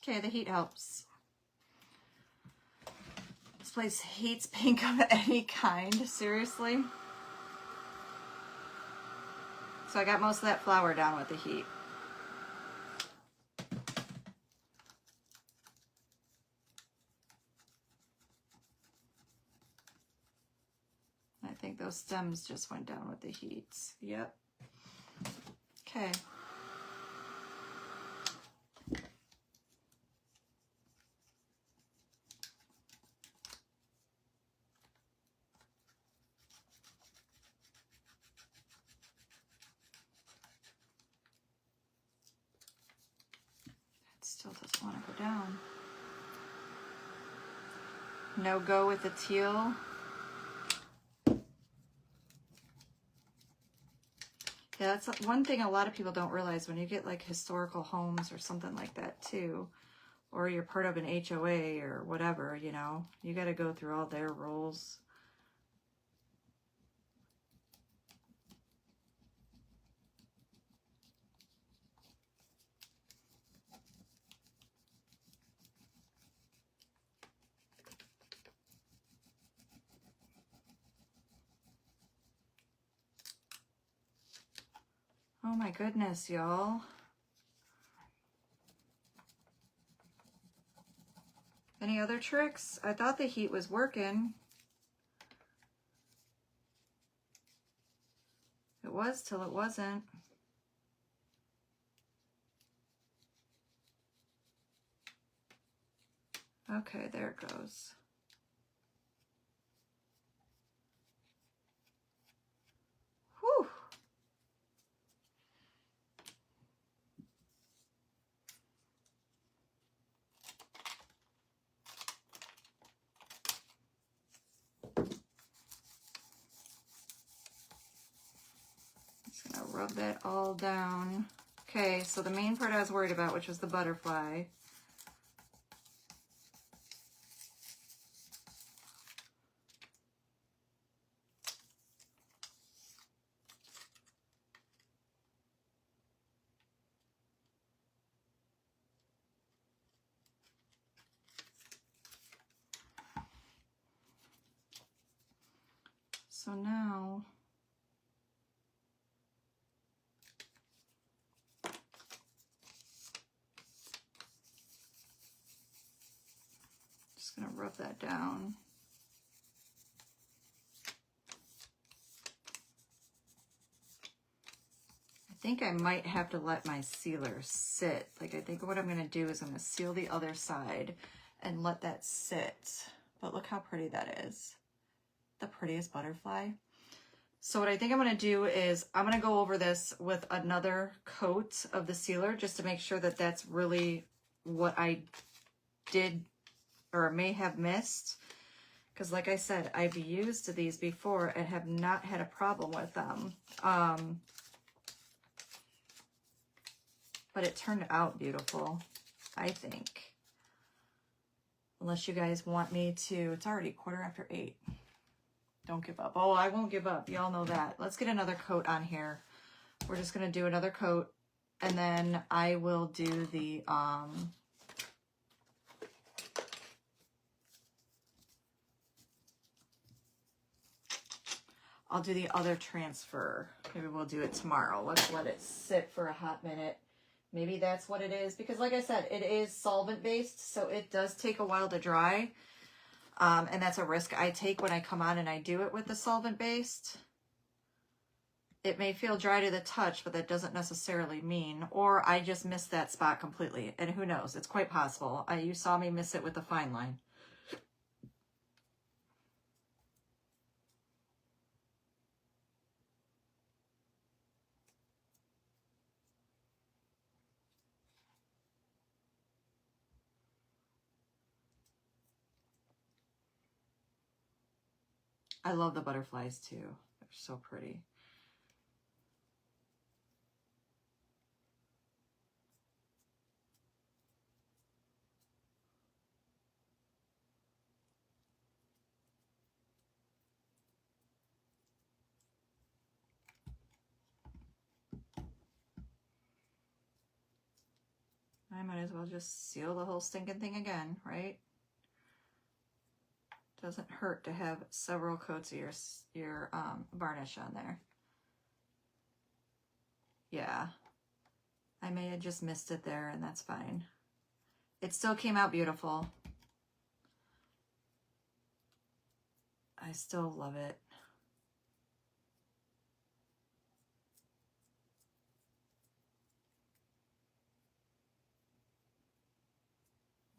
Okay, the heat helps. This place hates pink of any kind, seriously. So I got most of that flower down with the heat. I think those stems just went down with the heat. Yep. Okay. Still doesn't want to go down. No go with the teal. Yeah, that's one thing a lot of people don't realize when you get like historical homes or something like that too. or you're part of an HOA or whatever, you know, you got to go through all their rules. Oh my goodness, y'all. Any other tricks? I thought the heat was working. It was till it wasn't. Okay, there it goes. Whew. Just gonna rub that all down. Okay, so the main part I was worried about, which was the butterfly. So now, just gonna rub that down. I think I might have to let my sealer sit. Like, I think what I'm gonna do is I'm gonna seal the other side and let that sit. But look how pretty that is. The prettiest butterfly. So what I think I'm going to do is I'm going to go over this with another coat of the sealer just to make sure that that's really what I did or may have missed. Because like I said, I've used these before and have not had a problem with them. But it turned out beautiful, I think. Unless you guys want me to, it's already 8:15. Don't give up. Oh, I won't give up. Y'all know that. Let's get another coat on here. We're just going to do another coat. And then I will do the, I'll do the other transfer. Maybe we'll do it tomorrow. Let's let it sit for a hot minute. Maybe that's what it is. Because like I said, it is solvent based. So it does take a while to dry. And that's a risk I take when I come on and I do it with the solvent based. It may feel dry to the touch, but that doesn't necessarily mean, or I just missed that spot completely. And who knows? It's quite possible. You saw me miss it with the fine line. I love the butterflies too. They're so pretty. I might as well just seal the whole stinking thing again, right? Doesn't hurt to have several coats of your varnish on there. Yeah, I may have just missed it there, and that's fine. It still came out beautiful. I still love it.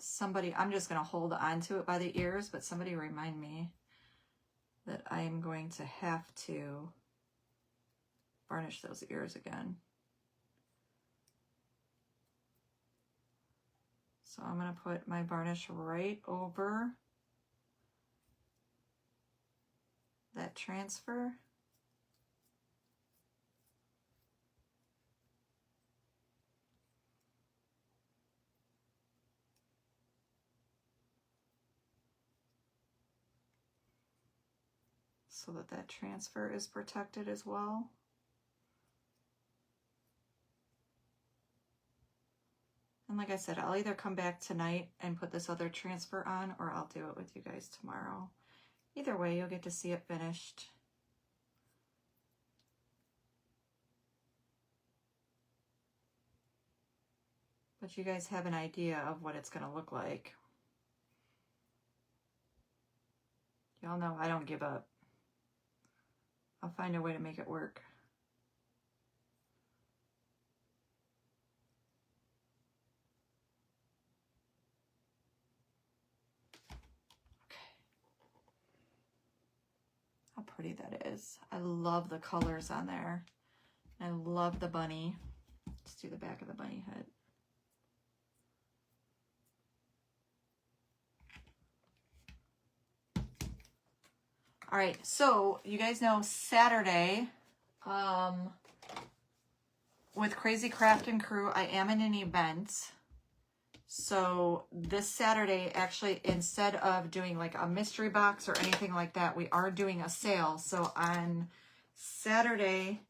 Somebody, I'm just going to hold on to it by the ears, but somebody remind me that I am going to have to varnish those ears again. So I'm going to put my varnish right over that transfer. so that that transfer is protected as well. And like I said, I'll either come back tonight and put this other transfer on, or I'll do it with you guys tomorrow. Either way, you'll get to see it finished. But you guys have an idea of what it's going to look like. Y'all know I don't give up. I'll find a way to make it work. How pretty that is. I love the colors on there. I love the bunny. Let's do the back of the bunny head. All right, so you guys know Saturday, with Crazy Craft and Crew, I am in an event. So this Saturday, actually, instead of doing like a mystery box or anything like that, we are doing a sale. So on Saturday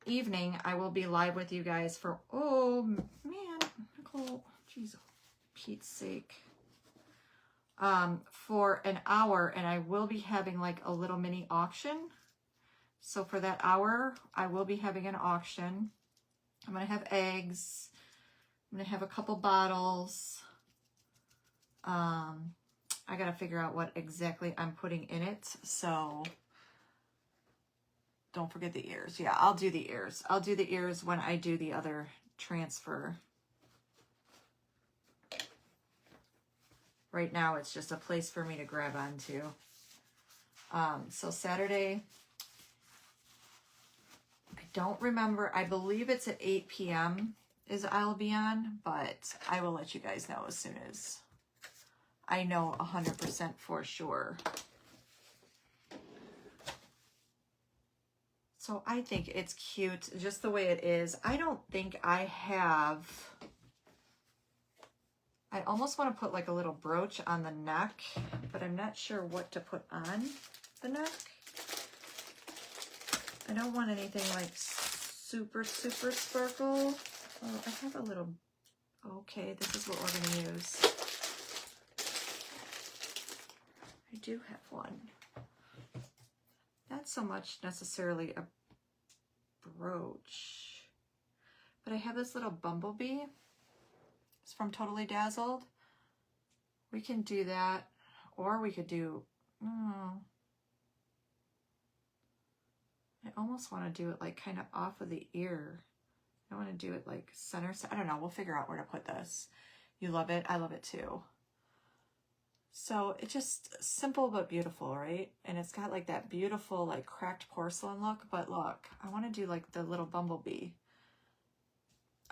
evening, I will be live with you guys for, oh man, Nicole, jeez, Pete's sake. For an hour, and I will be having like a little mini auction. So for that hour, I will be having an auction. I'm going to have eggs. I'm going to have a couple bottles. I got to figure out what exactly I'm putting in it. So don't forget the ears. Yeah, I'll do the ears. I'll do the ears when I do the other transfer. Right now, it's just a place for me to grab onto. So Saturday, I don't remember. I believe it's at 8 p.m. is I'll be on, but I will let you guys know as soon as I know 100% for sure. So I think it's cute just the way it is. I don't think I have... I almost want to put like a little brooch on the neck, but I'm not sure what to put on the neck. I don't want anything like super, super sparkle. Oh, I have a little, okay, this is what we're going to use. I do have one. Not so much necessarily a brooch, but I have this little bumblebee. It's from Totally Dazzled. We can do that, or we could do, I almost want to do it like kind of off of the ear. I want to do it like center. I don't know. We'll figure out where to put this. You love it. I love it too. So it's just simple but beautiful, right? And it's got like that beautiful like cracked porcelain look. But look, I want to do like the little bumblebee.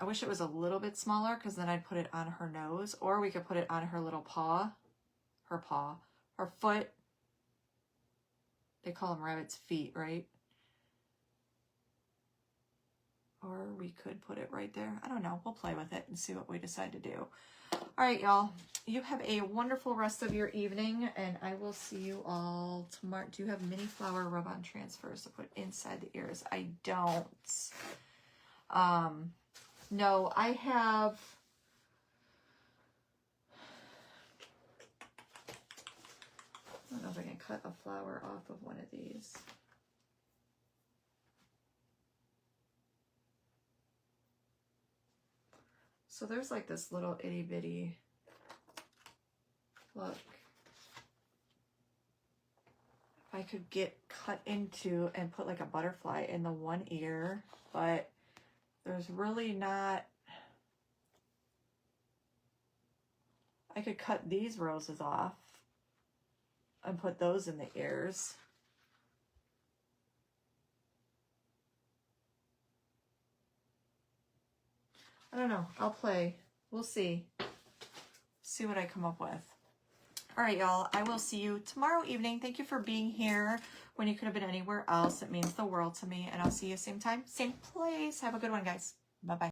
I wish it was a little bit smaller because then I'd put it on her nose, or we could put it on her little paw, her foot. They call them rabbit's feet, right? Or we could put it right there. I don't know. We'll play with it and see what we decide to do. All right, y'all. You have a wonderful rest of your evening, and I will see you all tomorrow. Do you have mini flower rub-on transfers to put inside the ears? I don't. No, I have... I don't know if I can cut a flower off of one of these. So there's like this little itty bitty, look. If I could get cut into and put like a butterfly in the one ear, but there's really not. I could cut these roses off and put those in the ears. I don't know. I'll play. We'll see. See what I come up with. All right, y'all. I will see you tomorrow evening. Thank you for being here when you could have been anywhere else. It means the world to me. And I'll see you same time, same place. Have a good one, guys. Bye-bye.